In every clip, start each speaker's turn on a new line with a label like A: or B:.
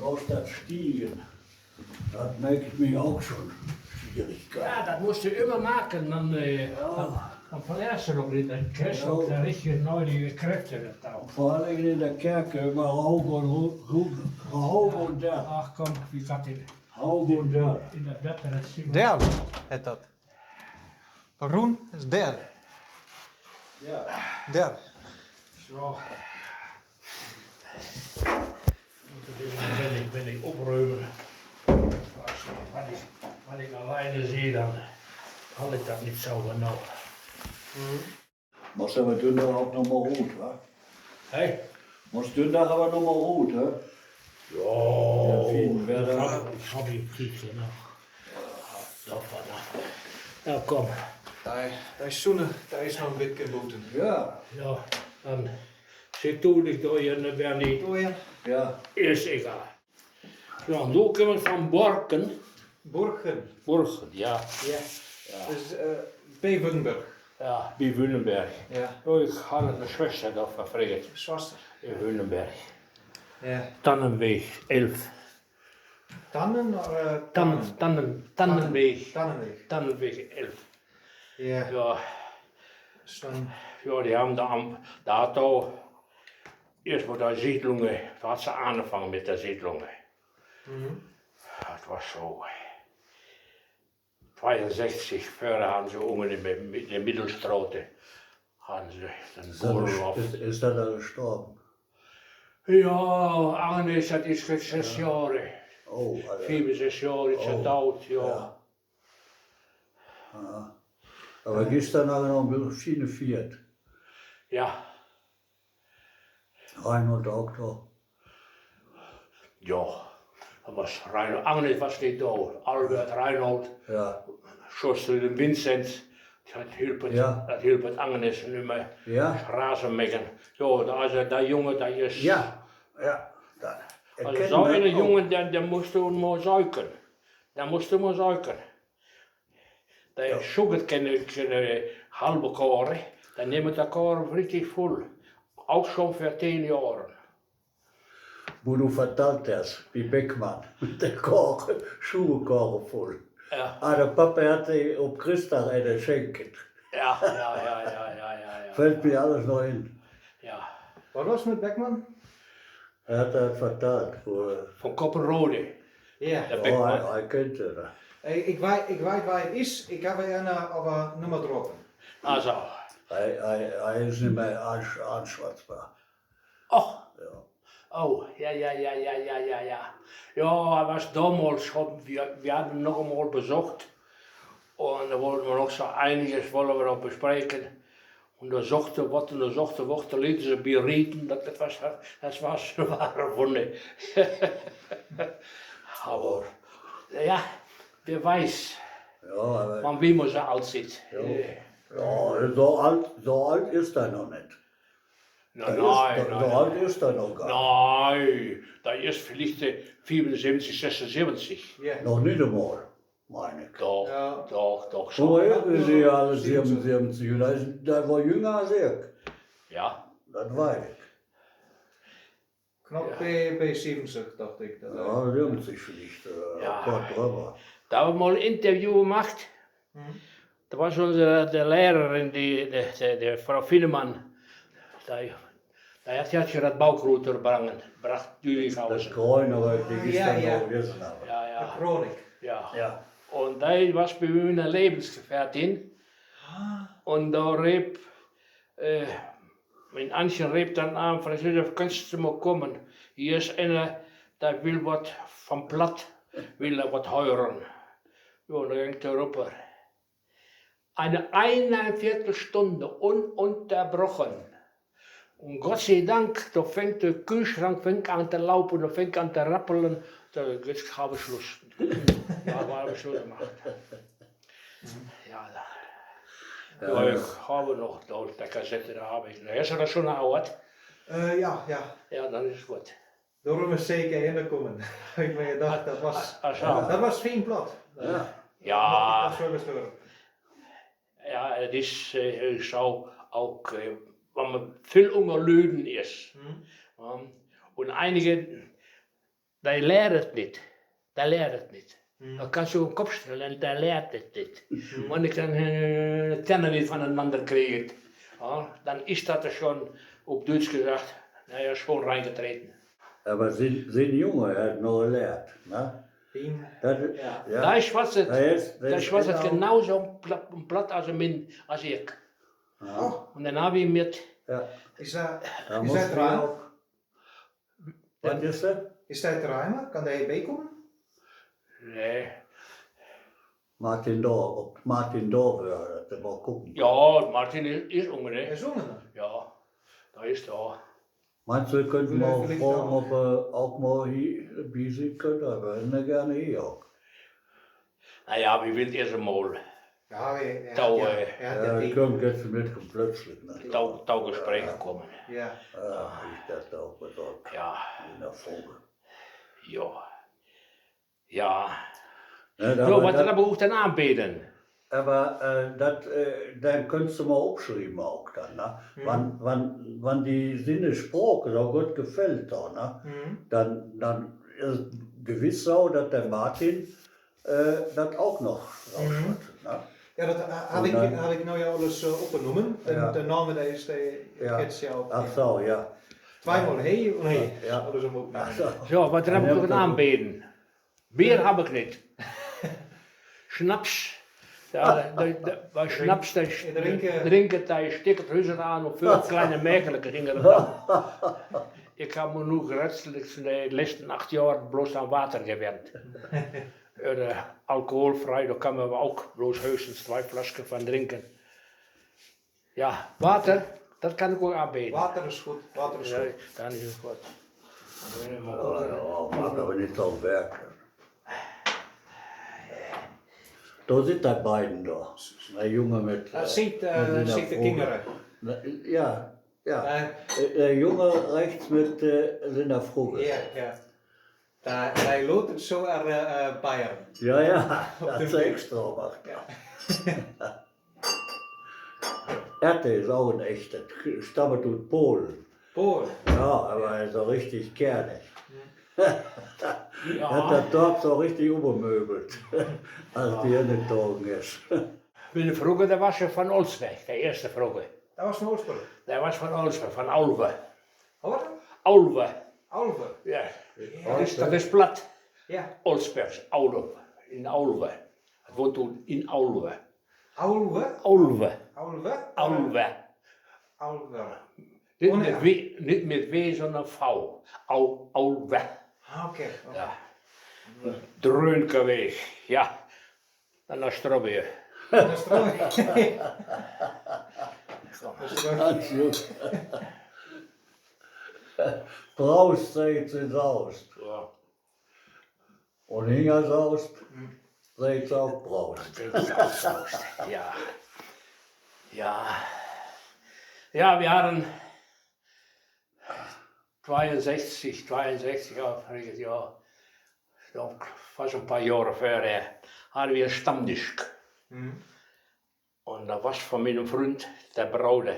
A: aus das Stiegen, das merke ich mir auch schon Schwierigkeiten.
B: Ja, das musst du immer machen, dann verlierst du noch nicht. Dann kriegst du auch richtige neue Kräfte.
A: Vor allem in der Kerke immer Raub und der.
B: Ach komm, wie gaat in,
A: Raub und der.
B: in dat bed en het zien.
C: Derde heet dat. Roen is derde.
A: Ja.
C: Derde.
B: Zo. Ben ik opruimen. Wat ik alleine zie, dan had ik dat niet zo genomen.
A: Muss aber Dünder auch noch mal rot, wa?
B: Hé?
A: Muss Dünder aber noch mal rot, hè?
B: Ja,
A: vielen werden.
B: ik ga hier kiezen nog. Dat van nou, kom.
C: Daar is zoenen, daar is nog een beetje boeten.
A: Ja.
B: Ja, dan zit toen ik door je en dan ben niet.
A: Ja.
B: Is egal. Ja, nu komen we van Borken.
C: Borgen.
B: Borgen, ja.
C: Ja. Dus bij Wundenburg.
B: Ja, bij Wünnenberg.
C: Ja.
B: Oh, ik had een Schwester daar verfragt.
C: Zwaster.
B: In Wünnenberg.
C: Ja.
B: Tannenweg 11.
C: Tannen of
B: Tannenweg.
C: Tannenweg.
B: Tannenweg 11.
C: Ja.
B: Ja,
C: Zo'n.
B: ja, die haben da hat auch erst mal die Siedlungen, da hat sie angefangen mit der Siedlungen. Das war so. 62, vorher haben sie unten in der Mittelstraße, haben sie den Bodenhof.
A: Ist er da gestorben?
B: Ja, Agnes, das ist jetzt 6 Jahre.
A: Oh, Alter.
B: 5, 6 Jahre ist er tot, ja.
A: Ja. Aber gestern haben wir noch ein bisschen viert.
B: Ja,
A: Reinhold auch da.
B: ja. Dat was Reinhold. Agnes was niet dood. Albert, Reinhold,
A: Ja.
B: Schuster, Vincent. Dat hielp het Agnes nu met
A: Ja.
B: razenmekken. Ja, als dat jongen, dat is...
A: Ja. Ja. Da.
B: Als zo'n jongen, dan moest je maar zuiken. Dan moest je maar zuiken. Dat zoek het kunnen halve koren. Dan neemt dat koren richtig vol. Ook schon voor 10 jaar.
A: Wo du vertalt hast, wie Beckmann, mit der Koche, Schuhekoche voll.
B: Ja.
A: Ah, der Papa hatte op Christag eine geschenkt.
B: Ja.
A: Fällt mir alles noch hin.
B: Ja.
C: Wat was met Beckman?
A: Er hat das vertalt.
B: Van Koppenrode.
C: Ja.
B: Der
A: Oh,
B: Beckmann.
A: hij kent het.
C: Ik weet waar het is. Ik heb er aber nummer droppen.
B: Also.
A: Hij is niet meer aanschwatzbaar.
B: Och.
A: Ja.
B: Oh, ja. Ja, hij was damals, wir hatten ihn noch einmal besucht. Und da wollten wir noch so einiges wollen wir noch besprechen. Und da suchte wat da lieten ze berieten, das war eine wahre Wunde. Aber, ja, wer weiß,
A: Ja, aber,
B: van wie man so alt zit.
A: ja, so alt ist er noch nicht.
B: Nein,
A: So alt ist er noch gar nicht.
B: Nein, dat is vielleicht 74, 76.
C: Ja.
A: Noch nicht einmal, meine ich.
B: Doch,
C: Ja.
B: doch,
A: So
B: schon.
A: alt ist er alle 77. Und der war jünger als ich.
B: Ja,
A: Das weiß ich.
C: Knap B70, dacht ik. Dat
A: Ja, 70 vielleicht.
B: Ja.
A: Gott drüber.
B: da hebben we mal ein Interview gemacht. Da war schon de Lehrerin, die Frau Finnemann. Da hat je dat Baukrut gebracht,
A: Das
B: Düringhausen.
A: Kräuner, die ist dann
C: Ja.
A: noch gewesen. Aber.
B: Ja.
C: Chronik.
B: Ja.
A: Ja.
B: Und die was bei mir eine Lebensgefährtin. Und da rieb, mein Antje rieb dann an, Französisch, kannst du mal kommen? Hier ist einer, der will was vom Blatt, will er was hören. Ja, und dann ging der rüber. Eine 1,25 Stunde ununterbrochen. Und Gott sei Dank, da fängt der Kühlschrank an zu laufen, da fängt an zu rappeln. Jetzt habe ich Schluss. Ja, wir haben Schluss gemacht. Ja, ich habe noch die Kassette, da habe ich. Hast du das schon gehört?
C: Ja.
B: Ja, dann ist es gut.
C: Daarom is zeker ingekomen. Ik me gedacht, dat was fijn plat.
B: Ja,
C: Dat is wel
B: ja, het is zo ook, waar man veel onder Lüden ist. Und einige, die leert het niet. Die leert het niet. Dan kan zo een kop stellen en die leert het niet. Want ik dan kennen niet van een ander krijgt, ja, dan is dat er schon, op Duits gezegd, nou ja, schon reingetreten.
A: Aber zijn jongen heeft nog geleerd. Ne? Dat, ja.
B: Daar was het genauso plat als ik.
A: Ja.
B: En daarna weer met,
A: Ja.
C: Is dat
A: Dan moest hij
C: ruim?
A: ook. Wat is dat?
C: Is dat ruimer? Kan hij bijkomen?
B: nee.
A: Martin Doorweur, dat we wel gucken.
B: Ja, Martin is onder,
C: Hij
B: hè.
C: zongen er.
B: Ja, dat is daar.
A: Manche könnten
C: Vielleicht-
A: auch
C: vielleicht
A: fragen,
C: auch.
A: ob er auch mal hier bieten könnte, aber er gerne hier auch.
B: Nou ja, wie wil eerst eenmaal
C: Ja, hij
B: Touw,
C: had
A: Ja, ich komme jetzt mit plötzlich. Ne?
B: touwgesprek komen.
C: Ja.
A: Ich dachte auch besorgt.
B: Ja,
A: In der Vogel.
B: ja. Ja.
A: Ne,
B: Zo, wat hebben we ook dan aanbieden?
A: aber dann könntest du mal aufschreiben auch dann, ne? Wann die Sinnesprache so gut gefällt, da, ne? Dann ist gewiss so, dass der Martin das auch noch rausschmeißt. Ne?
C: Ja, dat had ik nou ja alles opgenomen. En
A: Ja.
C: de naam daar is de
A: Ja.
C: gids ja ook.
A: Ach so, ja.
C: Tweemaal hey en hey.
A: Ja.
C: Hadden ze hem ook
A: Ach so.
B: Zo, wat heb ik nog aanbieden? Bier heb ik niet. Schnaps. Ja, bij Schnaps, drinken, daar steekt het huis aan of veel kleine merkelijke dingen. Ik heb me nu gerechtelijk de laatste 8 jaar bloos aan water gewend. Alcoholvrij, daar kunnen we ook bloos heusens 2 flasken van drinken. Ja, water, dat kan ik ook aanbieden.
C: Water is goed. Water is
B: Ja,
C: goed.
B: dan is het goed.
A: Ja, mag aber nicht so werken. Da sind die beiden da. Der Junge mit.
C: Dat ziet
A: mit seiner
C: de
A: Vogel.
C: kinderen.
A: Ja, ja.
C: Eh,
A: Der Junge rechts mit seiner Vogel.
C: Ja, ja. Hij loopt het zo naar Bayern.
A: Ja, ja,
C: Op
A: das
C: de
A: ist
C: Weg.
A: extra gemacht.
C: Ja.
A: Erte ist auch ein echter, stammt aus Polen.
C: Polen.
A: Ja, aber er ist so richtig kernig.
B: Ja.
A: Hat das Dorf so richtig umgemöbelt, als die hingezogen ist.
B: Meine Frage, der war schon von Olsweg, der erste Frage.
C: Dat was van Oorsprong.
B: Der war von Olsweg, von Aulwe.
C: Hoor?
B: Aulwe,
C: Alve.
B: ja. Dat is plat.
C: Ja.
B: Olsbergs, Aulwe, in Aulwe. Het woont toen in Aulwe.
C: Aulve.
B: Aulwe,
C: Alve.
B: Aulwe.
C: Alve.
B: Niet met W, sondern V. Aulwe.
C: Oké.
B: Ja. Dreunkeweg, ja. Dan naar Strobbeer.
C: Dat is trouwens.
A: Ganz gut. Braust seht sie saust.
B: Ja.
A: Und Hinger saust, seht sie auch braust.
B: Ja. Ja. Ja, wir hatten 62 Jahre, voriges Jahr, so fast ein paar Jahre vorher, hatten wir Stammtisch. Und da war von meinem Freund, der Bruder,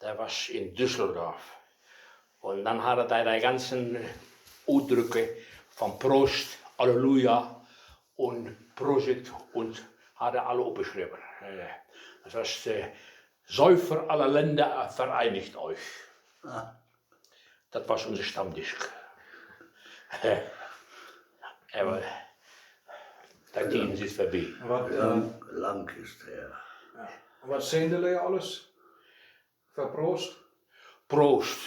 B: der war in Düsseldorf. Und dann hat er die ganzen Ausdrücke von Prost, Halleluja und Prosit und hat er alle aufgeschrieben. Das heißt, Säufer aller Länder vereinigt euch. Das war unser Stammtisch. Aber der Dienst ist vorbei.
A: Lang ist her.
C: Wat zijn jullie alles? Verproost?
B: Proost.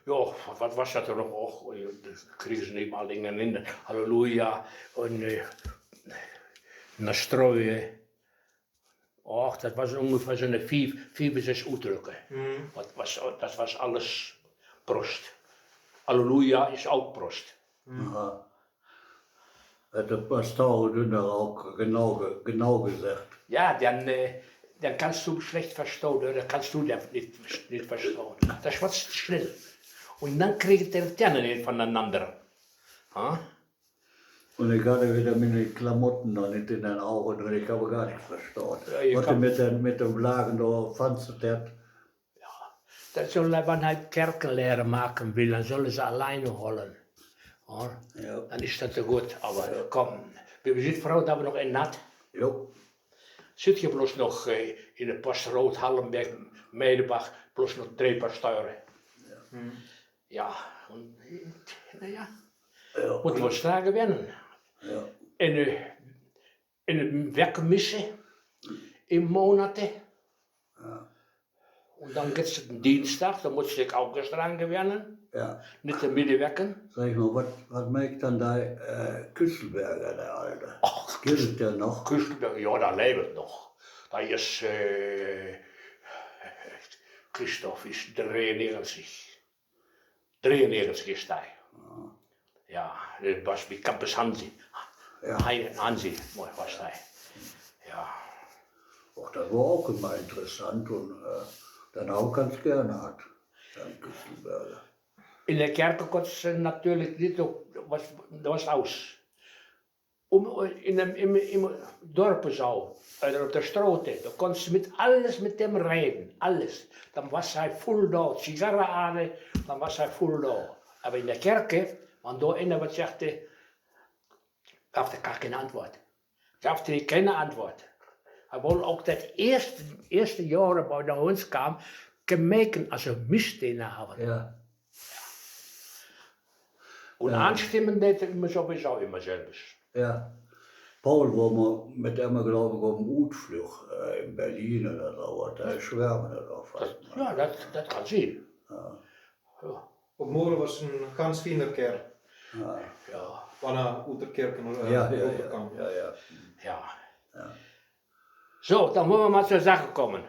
B: Ja, wat was dat er nog? Och, dat kregen ze niet maar dingen in. Halleluja. En Nastroje. Och, dat was ungefähr so eine 4 bis 6 Ausdrücke. Das was alles Prost. Halleluja ist auch Prost.
A: Ja. Hat der Pastor Dünner auch genau gesagt.
B: Ja, dann kannst du schlecht verstehen, oder kannst du das nicht verstehen. Das war schnell. Und dann kriegt der Terne nicht voneinander. Ha?
A: Und ich hatte wieder meine Klamotten noch nicht in den Augen und ich habe gar nichts verstanden.
B: Ja,
A: Was er mit dem Lagen da fand.
B: Dat zullen, wanneer hij kerkenleren maken wil, dan zullen ze alleen holen.
A: Ja.
B: Dann ist das so gut. Aber komm, wir sind froh, dass wir noch einen hat.
A: Jo.
B: Zit je bloß noch in de Post Rood, Hallenberg, Meidebach, bloß noch 3 paar Steuern. Ja, und naja,
A: Ja.
B: moeten we straks gewinnen.
A: Ja.
B: In het werken missen, in Monate.
A: Ja.
B: Und dann geht es Dienstag, dann muss ich auch dran gewinnen.
A: Ja.
B: Nicht im Midden werken.
A: Sag ich mal, was macht dann der Küsselberger, der Alte?
B: Ach,
A: Gilt der noch?
B: Küstenberg, ja, da lebt noch. Da ist Christoph ist 93. 93 ist hij. Ja, dat was bij Campus Hansi.
A: Ja.
B: Hansi was hij. Ja.
A: Och, das war auch immer interessant und dann auch ganz gerne hat, der Küsselberger.
B: In de kerken kon ze natuurlijk niet op, dat was aus. In de dorpenzaal, op de straten, da kon ze met alles met hem reden, alles. Dan was hij voll da, Zigarren aan, dan was hij voll da. Aber in de kerken, want daar innen wat zegt hij, gaf hij geen antwoord. Gaf hij geen antwoord. Hij wilde ook dat eerste jaren, waar hij naar ons kwam, gemerkt als een misstenen hebben.
A: Ja.
B: Und anstimmen deed ik me sowieso immer selbst.
A: Ja. Paul war mal mit dem, glaube ich, auf dem Utflug in Berlin oder so, da schwärmen drauf.
B: Ja, dat kan zien.
A: Ja.
B: Ja.
C: Op morgen was een ganz fijne kerk.
A: Ja.
B: Ja.
C: Wanneer Oeterkerken
A: Ja,
C: overkwam.
A: ja, ja.
B: Ja.
A: Ja.
B: Zo, dan moeten we maar zur Sache kommen.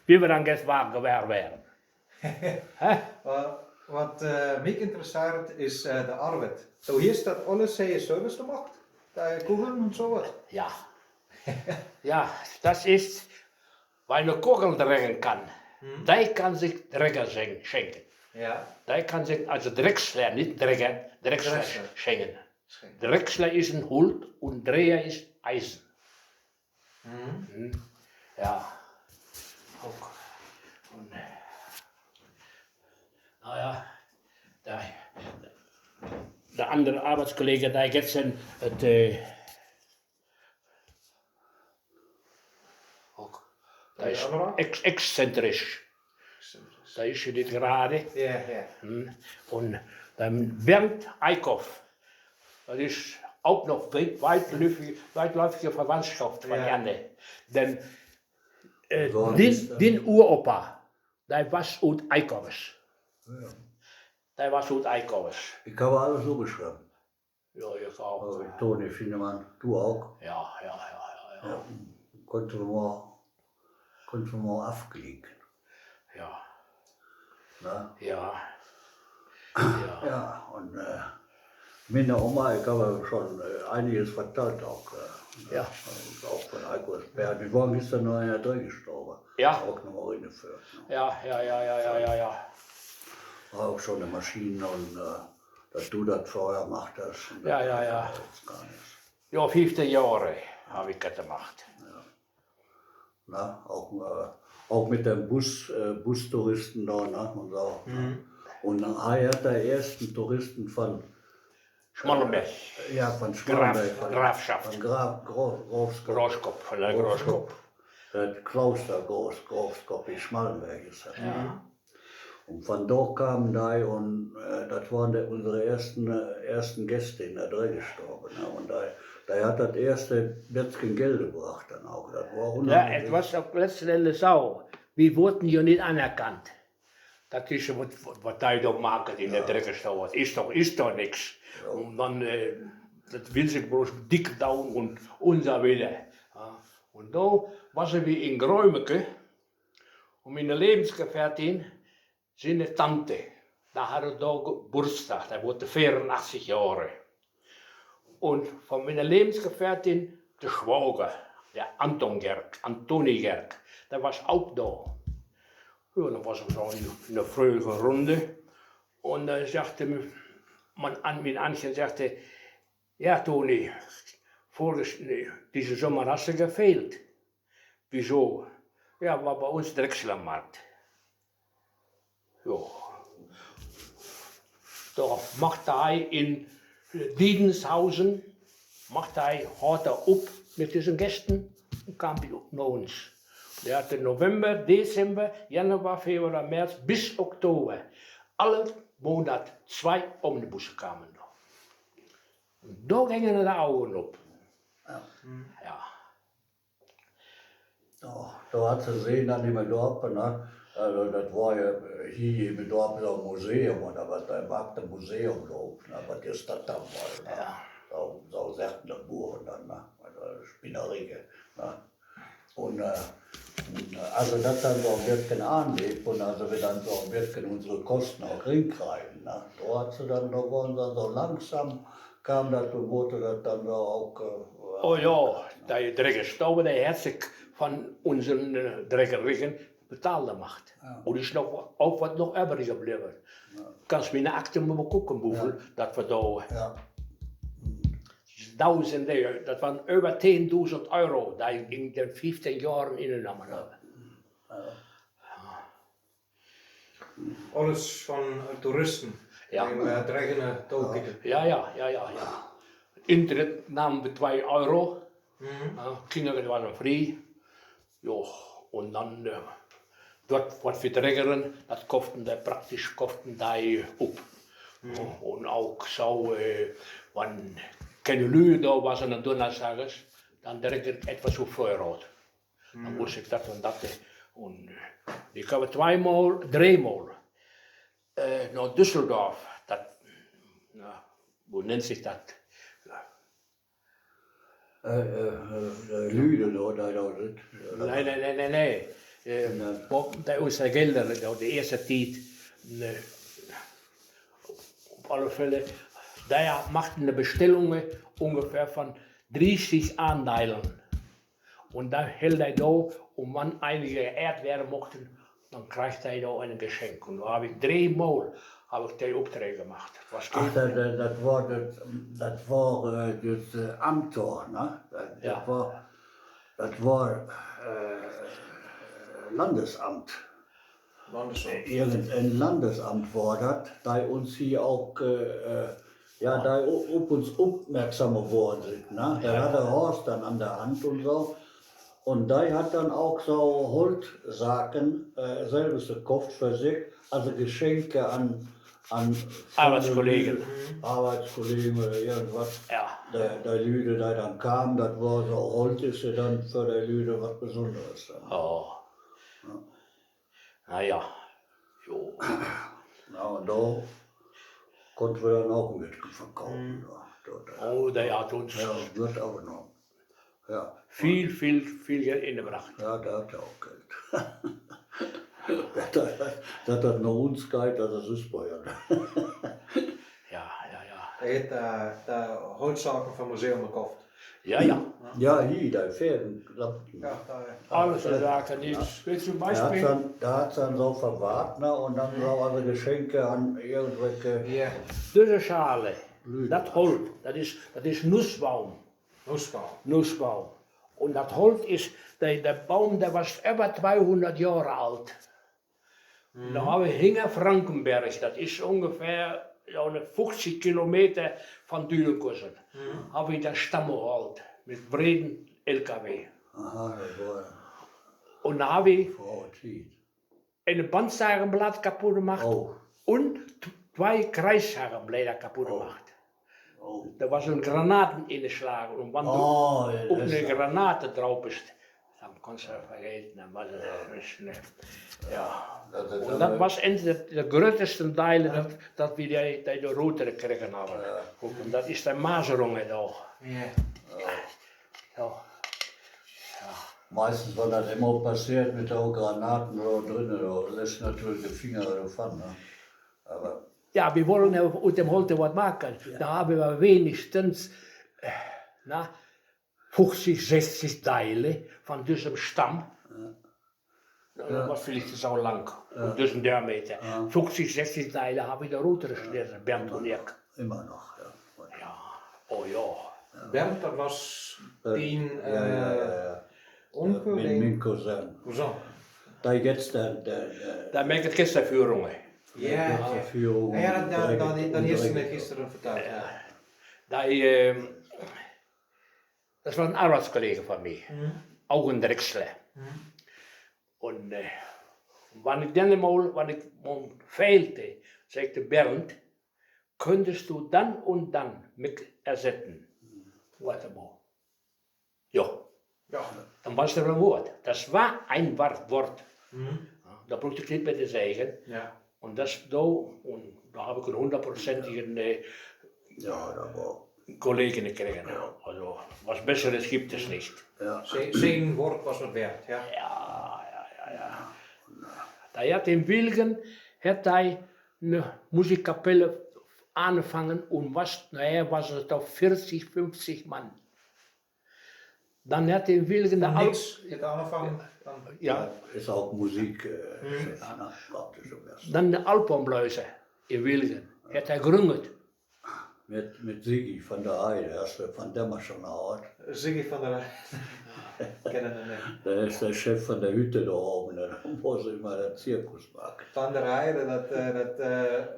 B: Wie we dan jetzt wagen wären.
C: Wat mij interesseert is de arbeid. Zo hier staat alles je service gemacht. De kochen en zo wat.
B: Ja. Ja, das ist, weil eine Kugel drängen kann. Der kann sich Drecker schenken.
C: Ja.
B: Der kann sich, also Drechsler, nicht Drecker, Drechsler
C: Drechsler.
B: schenken. Drechsler ist ein Hult und Dreher ist Eisen. Ja. Auch. Und, naja, der andere Arbeitskollege, der jetzt der ist exzentrisch. Da ist je nicht gerade.
C: Ja, ja.
B: Und dann Bernd Eickhoff, das ist auch noch weitläufige Verwandtschaft von Janne. Denn den Uropa, der war aus Eickhoffs.
A: Ja.
B: Der war aus Eickhoffs.
A: Ich habe alles so beschrieben.
B: Ja, ich auch.
A: Also, Toni Finnemann, du auch.
B: Ja.
A: Ja. Konnten wir mal aufklicken.
B: Ja.
A: Ne?
B: Ja.
A: Ja, und meine Oma, ich habe schon einiges verteilt auch.
B: Ja.
A: Auch von Alkoholsperren. Die waren gestern noch einer drin gestorben.
B: Ja.
A: Auch noch mal reingeführt. Ne?
B: Ja.
A: Auch schon eine Maschine und dass du das vorher gemacht hast. Und
B: Ja.
A: Jetzt gar nicht.
B: Ja, 15 Jahre habe ich das gemacht.
A: Na, auch mit dem Bustouristen da, ne? Und so. Und dann hat der ersten Touristen von
B: Schmallenberg.
A: Ja, von Schmallenberg.
B: Grafschaft.
A: Von Grafskopf.
B: Großkopf, von der Großkopf.
A: Das Kloster Großkopf in Schmallenberg ist das.
B: Ja.
A: Und von dort kamen da und das waren unsere ersten Gäste in der Dreh gestorben. Ne? Und da hat das erste Betzchen Geld gebracht dann auch. Das war
B: Ja, es war auch letzten Endes so. Wir wurden ja nicht anerkannt. Das ist was die da machen in der Dreckerstau. Ist doch nichts.
A: Ja.
B: Und dann, das will sich bloß dick down und unser Wille. Ja. Und da waren wir in Gräumeke und meine Lebensgefährtin, seine Tante, da hatte da Geburtstag, da wurde 84 Jahre. Und von meiner Lebensgefährtin, der Schwager, der Antoni Gerg, der war auch da. Ja, dann war es so eine fröhliche Runde. Und da sagte mein Anchen, sagte, ja Toni, diese Sommer hast du gefehlt. Wieso? Ja, war bei uns Drechslermarkt. Ja. Da macht hij in Diedenshausen, houdt hij op met zijn gasten en kwam hij naar ons. Hij had in november, december, januari, februari, maart bis oktober. Alle Monat 2 Omnibussen kwamen da. Und da gingen de Augen op.
A: Ja.
B: Ja.
A: Da hat sie sehen dann im Dorf, ne? Also das war ja hier im Dorf so ein Museum oder was, da war ein Museum drauf, ne? Was ist das dann mal? Ne?
B: Ja.
A: So sagten die Buren dann, ne? Also Spinnerige. Ne? Und also das dann so ein bisschen anlebt und also wir dann so ein bisschen unsere Kosten auch hinkriegen. Ne? Da hat sie dann, da waren sie so langsam, kam das und wurde das dann so auch.
B: Oh ja, die Dreckerstauben, der hat sich von unseren Dreckerigen betaalde macht.
A: Ja.
B: Und ist noch, auch was noch übrig geblieben.
A: Ja.
B: Kannst du mir eine Akte mal gucken, hoeveel dat we daar.
A: Ja.
B: Duizenden, dat waren über 10.000 Euro, die ich in den 15 Jahren ingenommen habe.
C: Alles van toeristen.
B: Ja.
C: Die dreigen token.
B: Ja. Internet namen we 2 Euro. Kinderen waren vrij. Ja, und dann dort was wir triggern, das kostet praktisch die op. Und auch so, wenn keine Lüge da was an den Donnerstages, dann direkt etwas auf Feuerrot. Dann muss ich das und das. Und ich habe dreimal nach Düsseldorf, das, na, wo nennt sich das?
A: Lüden oder
B: Nee. Bij onze gelden, de eerste tijd, op alle Fälle, da machten die Bestellungen ungefähr von 30 Andeilen. Und da hält er da, und wenn einige geehrt werden mochten, dann kriegt er da ein Geschenk. Und da habe ich dreimal die Aufträge gemacht. Was
A: Ach, das war das Amtor, ne? Das war Landesamt. Irgendein Landesamt war das, da uns hier auch, da auf uns aufmerksam geworden sind. Ne? Da hat der Horst dann an der Hand und so. Und da hat dann auch so Holzsaken selbst gekauft für sich, also Geschenke an
B: Arbeitskollegen.
A: Arbeitskollegen oder irgendwas.
B: Ja.
A: Der Lüde, der dann kam, das war so Holz, ist ja dann für der Lüde was Besonderes. Dann.
B: Oh. Naja. Jo.
A: Na, und da konnten wir dann auch mit verkaufen.
B: Oh, der hat uns
A: wird aber noch. Ja.
B: viel Geld ingebracht.
A: Ja, der hat ja auch Geld. Das hat noch uns Geld, das ist bei ja.
B: Ja.
C: Hij heeft de hoofdzaken van het museum gekocht.
B: Ja.
A: Ja, hier, der Pferden.
C: Ja,
B: Alles Sachen, die zum Beispiel.
A: Da hat es dann so verwahrt, ne, und dann so alle Geschenke an irgendwelche.
C: ja.
B: Diese Schale,
A: Lüden.
B: das Holz, das ist Nussbaum. Nussbaum. Und das Holz ist, der Baum, der war über 200 Jahre alt. Da haben wir Hinge Frankenberg, das ist ungefähr 50 Kilometer von Dünekussen. Haben wir den Stamm geholt, mit breiten LKW.
A: Aha, das war
B: Und da habe ich
A: Frau Tiet.
B: ein Bandsagenblatt kaputt gemacht und 2 Kreissagenblätter kaputt gemacht. Da war so ein Granaten ingeschlagen und wenn du auf eine Granate drauf bist, dann kannst du vergessen, dann war das nicht. Ja. Und das war eines der größten Teile, dass wir die Rotere gekriegt haben. Und das ist die Maserung da. Ja.
A: Meistens war das immer passiert mit der Granaten da drin, da lässt natürlich die Finger davon. Ne? Aber
B: Ja, wir wollen ja aus dem Holz was machen. Da haben wir wenigstens 50, 60 Teile von diesem Stamm. Das war vielleicht so lang, diesen Diameter. 50, 60 Teile habe ich da runter geschnitten, Bernd und ich.
A: immer noch, ja.
B: Ja, oh ja.
C: Bernd, dat was die onkel.
A: Mit Cousin.
C: Hoezo?
A: Da jetzt
B: Da merkt ich Gästeführungen.
C: Ja,
A: Verführung.
C: ja, dan is het me
A: direkt.
C: gisteren verteld. Ja.
B: Das war ein Arbeitskollege von mir, auch ein Drechsler. Und wann ich fehlte, sagte Bernd, könntest du dann und dann mich ersetzen? Warte mal. Ja,
C: Ja.
B: dann war es ein Wort. Das war ein Wort. Da brauchte ich nicht mehr zu sagen.
C: Ja.
B: Und da habe ich einen 100%igen
A: Ja, da war.
B: Kollegen gekriegt. Also, was Besseres gibt es nicht.
A: Ja.
C: Zijn woord was wat waard. Ja.
B: Ja. Da hat in Wilgen eine Musikkapelle angefangen und nachher was es auf 40, 50 Mann. Dann hat in Wilgen der
C: Niks, je hebt aangevangen.
B: ja,
A: Ist auch Musik. Praktisch am besten.
B: dann der Alpenbläuser in Wilgen. Hat gegründet.
A: Mit Sigi von der Heide, hast du von der schon gehört?
C: Ziggy van der kennen hem niet.
A: Der ist der Chef von der Hütte da oben, wo sie immer der Zirkus macht.
C: Van der Heide, dat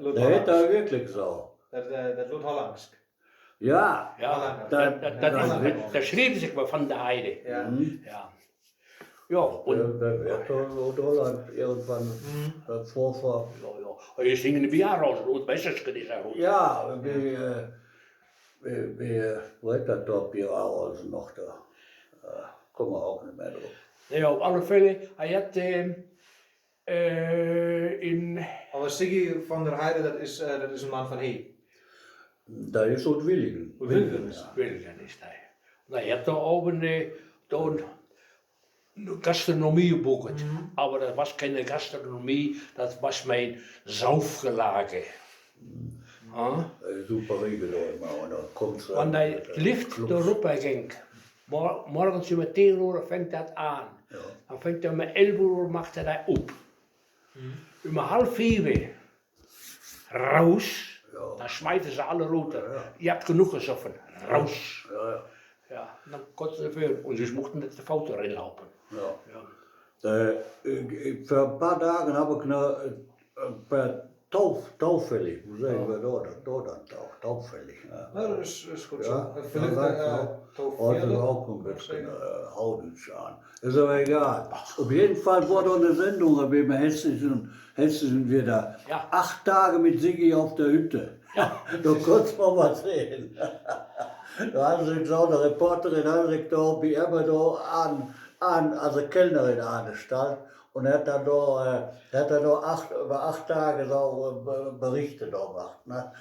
C: Loet
A: Der hat da
C: Hollandsk.
A: wirklich so.
C: Dat Loet Hollandsk.
A: Ja,
B: Ja,
C: Holland.
B: da schrieb sich mal von der Heide.
C: Ja.
B: Ja. Ja, und
A: der wird in Holland irgendwann das Vorfahren.
B: ja. Je singen in Bierhaus, und Messers ist auch.
A: Ja, wo hat das Dorf Bierhaus noch da? Kommen wir auch nicht mehr drauf.
B: Ja, op alle Fälle, hij had in...
C: Aber Ziggy van der Heide, dat is een man van hier.
A: Da ist so Willingen.
C: Willingen,
A: ja.
B: Wilgen is hij. Hij had daar ook een Gastronomie geboekt. Maar dat was geen Gastronomie, dat was mijn Saufgelage.
A: Super Riegel immer. Und dann kommt's
B: Want hij lift erop ging. Morgens um 10 Uhr fängt dat aan.
A: Ja.
B: Dan fängt er om 11 Uhr macht er dat op. Um 3:30 raus.
A: Ja.
B: Dan smijten ze alle routen.
A: Ja.
B: Je hebt genoeg gesoffen. Raus.
A: Ja,
B: Ja, dan konnten ze veel. Und sie mochten nicht die Foto reinlaufen.
A: ja.
B: Ja.
A: Für ein paar Tage habe ich noch per taufällig, hoe zeggen we dat? Taufällig. Ja.
C: Nou, dat is goed
A: Ja,
C: zo.
A: dan
C: Verliefd,
A: Heute auch ein bisschen Hauditsch an. Ist aber egal. Auf jeden Fall wurde eine Sendung beim Hessischen wieder.
B: Ja.
A: 8 Tage mit Sigi auf der Hütte.
B: Ja.
A: Da konntest du mal sehen. Da haben sie so eine Reporterin, hat sich da wie immer da also Kellnerin angestellt. Und er hat dann da über 8 Tage so Berichte da gemacht. Ne?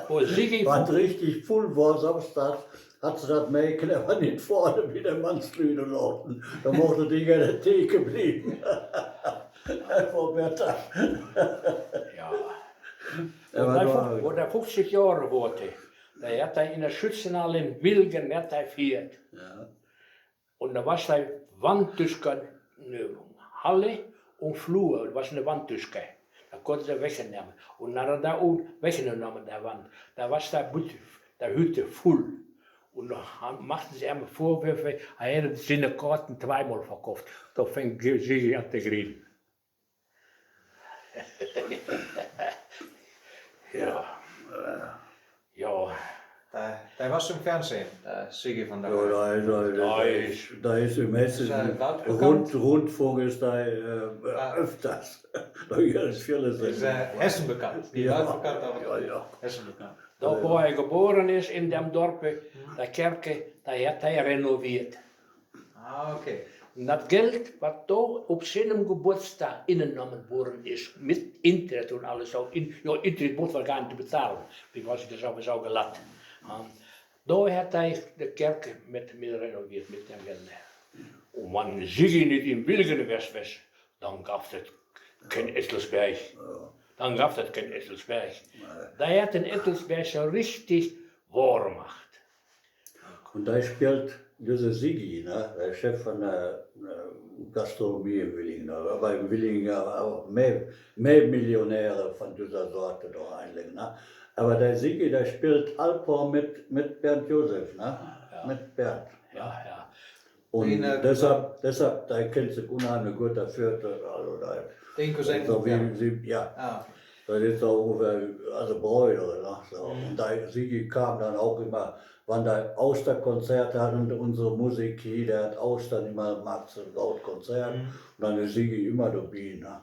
B: Wo Sigi
A: Was richtig voll war, samstags, hat sie das Mädchen aber nicht vorne wie der Mannslüde laufen. Da mochte die in der Theke bleiben. Einfach besser.
B: Ja.
A: Aber
B: Wo der 50 Jahre wurde, da hat er in der Schützenhalle in Wilgen hat er viert.
A: Ja.
B: Und da war eine Wand zwischen eine Halle und Flur, da war eine Wand zwischen. Da konnten sie wegnehmen. Und nach er da auch weggenommen, der Wand, da war der Hütte voll. Und da machten sie ihm Vorwürfe, er hätte seine Karten zweimal verkauft. Da fängt sie an zu grillen. Ja. Ja.
C: Hij was im Fernsehen, Ziggy van der
A: Ja,
C: Heide.
A: da ist im Hessischen
C: weltbekannt.
A: Rundfunk ist da öfters. Da ist vieles.
C: Is Hessen bekannt. Die
A: Ja.
C: weltbekannt, aber
A: Ja.
C: Hessen bekannt.
B: Da wo hij geboren is in dem Dorp, der Kerke, da hat hij renoviert.
C: Ah, okay.
B: Und das Geld, was da auf seinem Geburtstag ingenommen worden ist, mit Internet und alles, auch Internet muss man gar nicht bezahlen, wie was ich das sowieso gelassen. Da hat hij de Kerke mit renoviert, mit dem Geld. Und wenn Sigi nicht in Wilgen gewesen wäre, dann gab es kein Ettelsberg. Dann gab es kein Ettelsberg. Da hat den Ettelsberg so richtig wahr gemacht.
A: Und da spielt dieser Sigi, ne, der Chef von der Gastronomie in Willingen. Aber in Willingen auch mehr Millionäre von dieser Sorte da eigentlich. Ne. Aber der Sigi, der spielt Alpor mit Bernd Josef, ne?
B: Ja.
A: Mit Bernd.
B: Ja.
A: Und deshalb, da kennt sich unheimlich gut dafür. Also da,
C: Eén cousin.
A: so
C: ja.
A: wie sie, ja.
C: Ah,
A: Das ist so ungefähr, also Bräuler. Ne? So. Und da Sigi kam dann auch immer, wann der Austerkonzert hat und unsere Musik hier, der hat Austern immer Max und laut Konzert. Und dann ist Sigi immer dabei. Ne?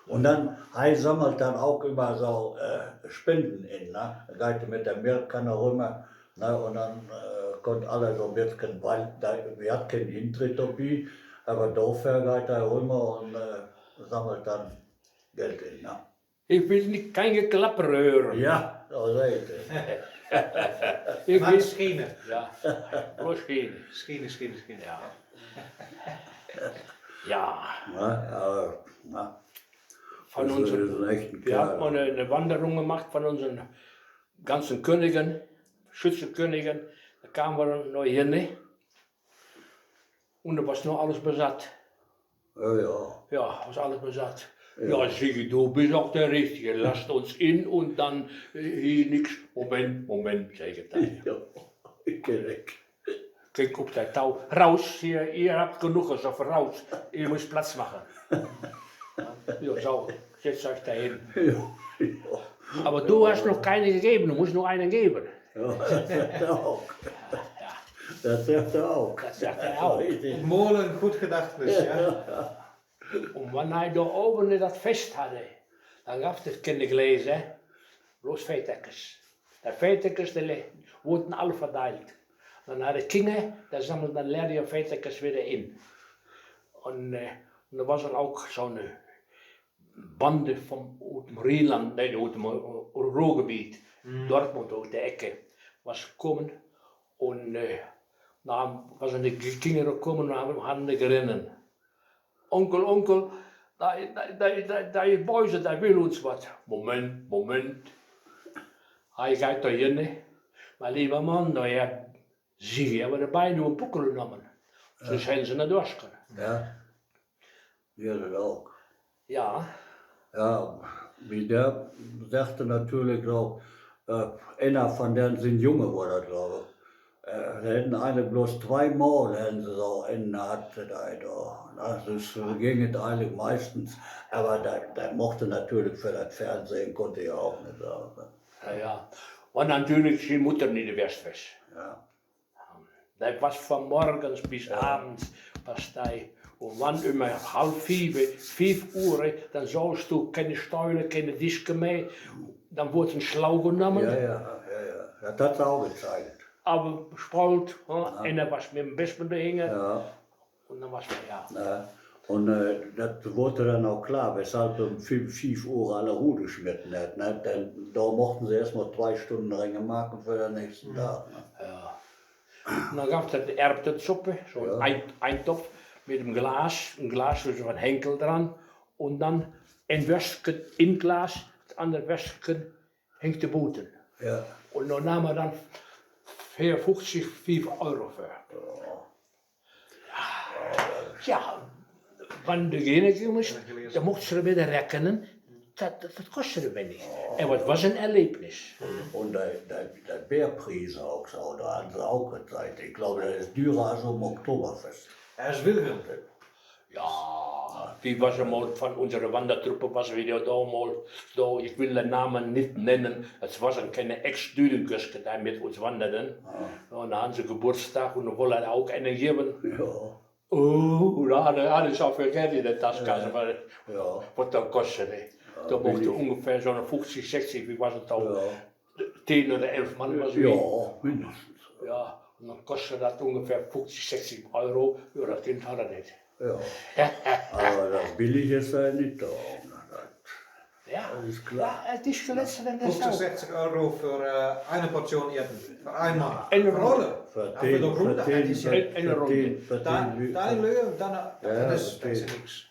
A: Und dann, er sammelt dann auch immer so Spenden in. Ne? Da geht er mit der Milchkanne rüber. Ne? Und dann konnte alle so ein bisschen, weil wir hatten keinen Eintritt dabei, aber dafür geht er rüber und sammelt dann Geld in. Ne?
B: Ich will nicht kein Geklapper hören.
A: Ja, so seht ihr.
B: Ich
C: Maar
B: will,
C: schenen.
B: ja, bloß gehen.
C: Schenen.
B: Ja. Ja,
A: Ne? Aber, ne?
B: von
A: Das ist
B: unseren,
A: ein echter
B: wir haben mal
A: Kerl.
B: eine Wanderung gemacht von unseren ganzen Königen, Schützenkönigen. Da kamen wir dann neu hin und da war noch alles besatt.
A: Ja.
B: Ja, was alles besatt. Ja, Sigi, du bist auch der Richtige. Lasst uns in und dann hier nichts. Moment, sag ich dann.
A: Ja, ich geh weg.
B: Kijk op dat touw. Raus, ihr habt genug, also raus. Ihr müsst Platz machen. Ja, so, jetzt sag ich da hin.
A: Ja.
B: Aber du hast noch keine gegeben, du musst nur einen geben.
A: Ja, das sagt er auch. Das sagt er auch.
B: Das sagt er auch.
C: Op molen goed Gedächtnis, ja.
B: Und wenn er da oben das Fest hatte, dann gab es das Kindergläser, bloß Feiteckers. Der Feiteckers, die wurden alle verteilt. Dann had de Kinder, daar sammelden dan leerde je Feiteckers wieder in. Und da war dann auch so eine Bande vom Rheinland, nee, aus dem Ruhrgebiet, Dortmund aus der Ecke, was gekommen. Und dann waren die Kinder gekommen und haben gerinnen. Onkel, die Beuze, die will uns was. Moment. Hij gaat da hin, maar lieber Mann, da ja, sie haben dabei nur einen Puckel genommen. Sonst hätten sie nicht durchgekommen.
A: Ja. Ja, das auch.
B: Ja,
A: Ja, wie der sagte natürlich so, einer von denen sind Junge, war das, glaube ich. Da hätten eine bloß 2 Mal, hätten sie so einen hatte da. Das ist, ging es eigentlich meistens, aber der mochte natürlich für das Fernsehen, konnte ich auch nicht sagen.
B: ja. Und natürlich die Mutter nicht wegst.
A: Ja.
B: Das was von morgens bis abends, was da. Und wann immer 5 Uhr, dann sollst du keine Steuern, keine Disken mehr. Dann wurde ein Schlau genommen.
A: Ja. Das hat er auch gezeigt.
B: Aber gesprochen, einer was mit dem Besten hingen.
A: Ja.
B: Und dann was ja.
A: Ja. Und das wurde dann auch klar, weshalb um 5 Uhr alle Ruhe geschnitten hat. Ne? Denn da mochten sie erstmal 2 Stunden Ränge machen für den nächsten Tag. Ne?
B: Ja. Und dann gab es die Erbsensuppe, so ein Eintopf mit einem Glas, ein Glas mit so einem Henkel dran. Und dann ein Würstchen im Glas, das andere Würstchen hängt der Boden.
A: Ja.
B: Und dann nahmen wir dann 54, 5 Euro für. Ja, wenn du gehen musst, dann musst du wieder rechnen, das kostet wenig. Und was was ein Erlebnis.
A: Und der Bärpreis auch so, da haben sie auch gezeigt. Ich glaube, das ist dürer als im Oktoberfest.
C: Er is Wilhelm.
B: Ja, wie was mal von unserer Wandertruppe, was wir da mal, so, ich will den Namen nicht nennen, es waren keine Ex-Düdenküste, die mit uns wanderten. Und da haben sie Geburtstag und da wollen auch einen geben.
A: Ja.
B: Oh, da hadden ze al veel geld in de taskassen,
A: Ja.
B: wat dat kostte. Dat mocht
A: billig.
B: ongeveer zo'n 50, 60, wie was het al?
A: Ja.
B: 10 oder 11 man was wie.
A: Ja, mindestens.
B: Ja, und dann kostet das ungefähr 50, 60 Euro. Ja, das Kind hat er nicht.
A: Ja. Aber das billig ist ja nicht da.
B: Ja,
A: Das ist klar.
B: ja, het is geletst en dat
C: 50,
B: is
C: 60 Euro voor eine Portion eten. Voor einmal.
B: Eine
C: Rolle.
A: Für
C: Ja, für die Runde. Das ist ja-
B: Eine Runde.
C: Dein Löwe, dann
A: Ja,
C: das
A: okay.
C: ist niks.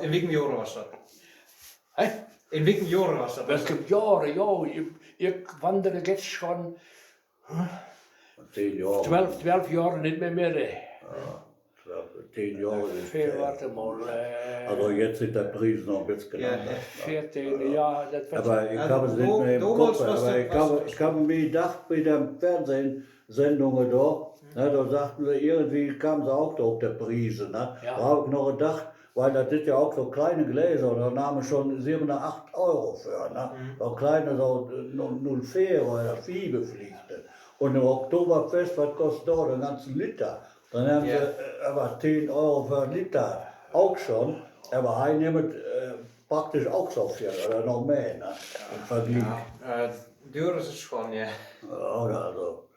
C: In welchem Jahr was dat?
B: Hä?
C: In welchem Jahr was dat?
B: Das gibt Jahre, ja. Ich wandere jetzt schon
A: 10 Jahre.
B: 12 Jahre nicht mehr.
A: 10 Jahre.
B: Veel, warte mal.
A: Also jetzt sind der Preis noch ein bisschen
C: Ja,
A: anders.
B: 14, ja, das wird.
A: Aber ich
C: Ja,
A: habe es nicht mehr im
C: damals
A: Kopf.
C: was
A: Aber
C: das-
A: ich habe mir gedacht, bei den Fernsehsendungen da, ne, da sagten sie, irgendwie kamen sie auch da auf der Preise. Ne?
B: Ja.
A: Da habe ich noch gedacht, weil das sind ja auch so kleine Gläser, da nahmen schon 7 oder 8 Euro für, ne? So kleine, so 0,4 oder 4 befliegte. Und im Oktoberfest, was kostet da den ganzen Liter? Dann haben
C: Ja.
A: sie aber 10 Euro für einen Liter auch schon, aber ein nimmt praktisch auch so viel oder noch mehr, ne? Im Vergleich.
C: Ja, duur is het gewoon, ja.
A: Oder also.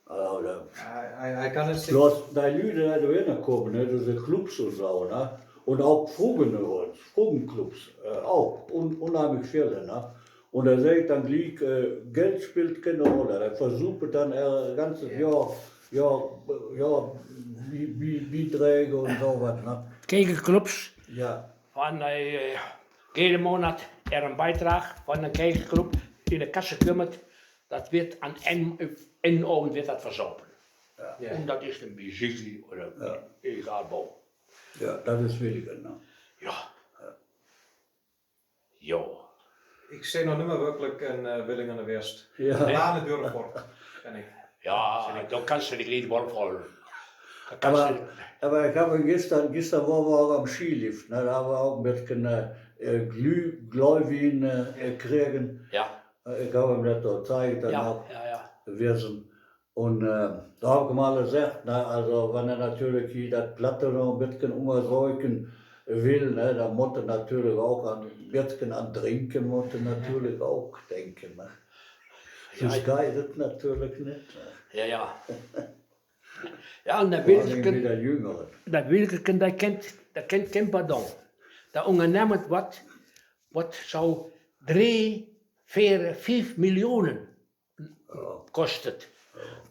A: Oder.
C: Hij kan het zich...
A: Bloß die Leute, die da hinkommen, ne, diese Clubs und so, ne? Und auch Fugen übrigens, Fugenclubs, auch, unheimlich viele, ne? Und da sehe ich dann gleich, Geld spielt keine Rolle. Der versucht dann ein ganzes Jahr Beiträge und so was, ne?
B: Kegelclubs,
A: Ja,
B: van jeden Monat een Beitrag van een kegelclub in de kasse kümmert. Dat wird an einen Abend wird das versorgen.
C: Ja.
B: Und das ist ein Musikli oder egal wo.
A: ja, das ist weniger, ne?
B: Ja. Ja.
C: Ik zie nog niet meer werkelijk een Willingen de West.
A: Ja.
C: Lane Durfort, ken ik.
B: Ja, da kannst du dich nicht wohlfühlen. Da kannst du,
A: Aber ich habe gestern waren wir auch am Skilift, ne? Da haben wir auch ein bisschen Glühwein kriegen.
B: ja,
A: Ich habe ihm das da gezeigt, dann
B: ja,
A: auch
B: ja.
A: gewesen. Und da habe ich mal gesagt, ne, also wenn er natürlich hier das Platte noch ein bisschen umsäugen will, ne, dann muss er natürlich auch an ein bisschen an Trinken muss er natürlich auch denken. Ne. Das
B: Ja.
A: geht das natürlich nicht. Ne.
B: Ja. Ja, und der
A: Vor allem
B: Wilken,
A: wieder Jüngeren.
B: der kennt kein Pardon. Der ondernemend wat zo 3, 4, 5 Millionen kostet.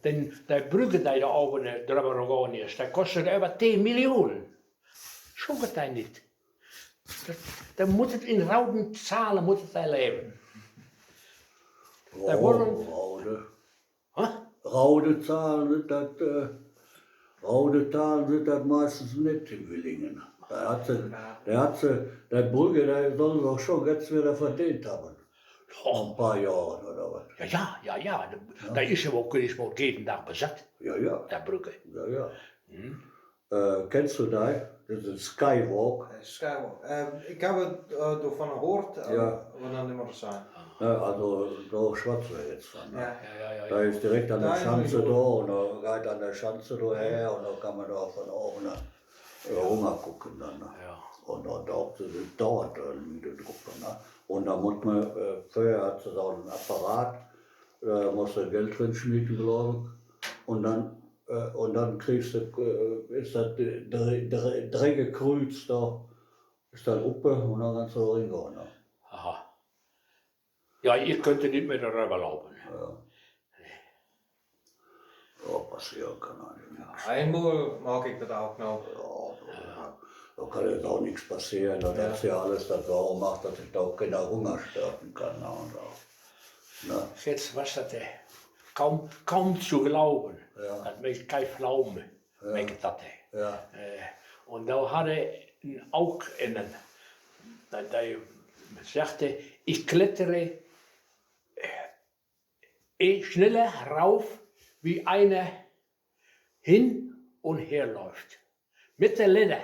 B: Denn die Brücke, die da oben drüber gegangen ist, die kostet über 10 Millionen. So geht das nicht. Da muss es in rauden Zahlen muss es leben. Huh?
A: Raude Zahlen sind das meistens nicht in Willingen. Der Brügge, der soll doch schon jetzt wieder verdient haben. Vor ein paar Jahren oder was.
B: Ja. Da ist ja auch jeden Tag besetzt,
A: Ja, ja.
B: der Brücke.
A: Ja. Kennst du die? Das ist Skywalk.
C: Skywalk. Ik heb het ervan gehoord,
A: Ja.
C: wat dan niet meer zijn.
A: Ja, also da schwatzen wir jetzt von. Ne?
C: Ja.
A: Da ist direkt an der
C: Da
A: Schanze
C: ist
A: da und da geht an der Schanze da her und da kann man da von oben runter gucken. Dann, ne?
B: Ja.
A: Und da dauert eine Gruppe. Ne? Und da muss man, vorher hat sie so einen Apparat, da musst du Geld drin schmieden, glaube ich. Und dann kriegst du, ist das drei gekreuzt, da ist dann Uppe und dann kannst du reingehen. Ne?
B: Aha. Ja, ihr könnt nicht mehr darüber laufen.
A: Ja, passieren kann eigentlich.
C: Einmal mag ik dat ook nog.
A: Ja, da kann jetzt auch nichts passieren. Das ist ja alles das so macht, dass ich da auch keiner Hunger sterben kann. Ne? Und so. Ne?
B: Jetzt was das kaum zu glauben.
A: Ja.
B: Dat maakt kein Pflaume. Maakt dat.
A: Ja.
B: Und da hatte auch einen, der sagte, ich klettere schneller rauf, wie einer hin und her läuft. Mit der Leder.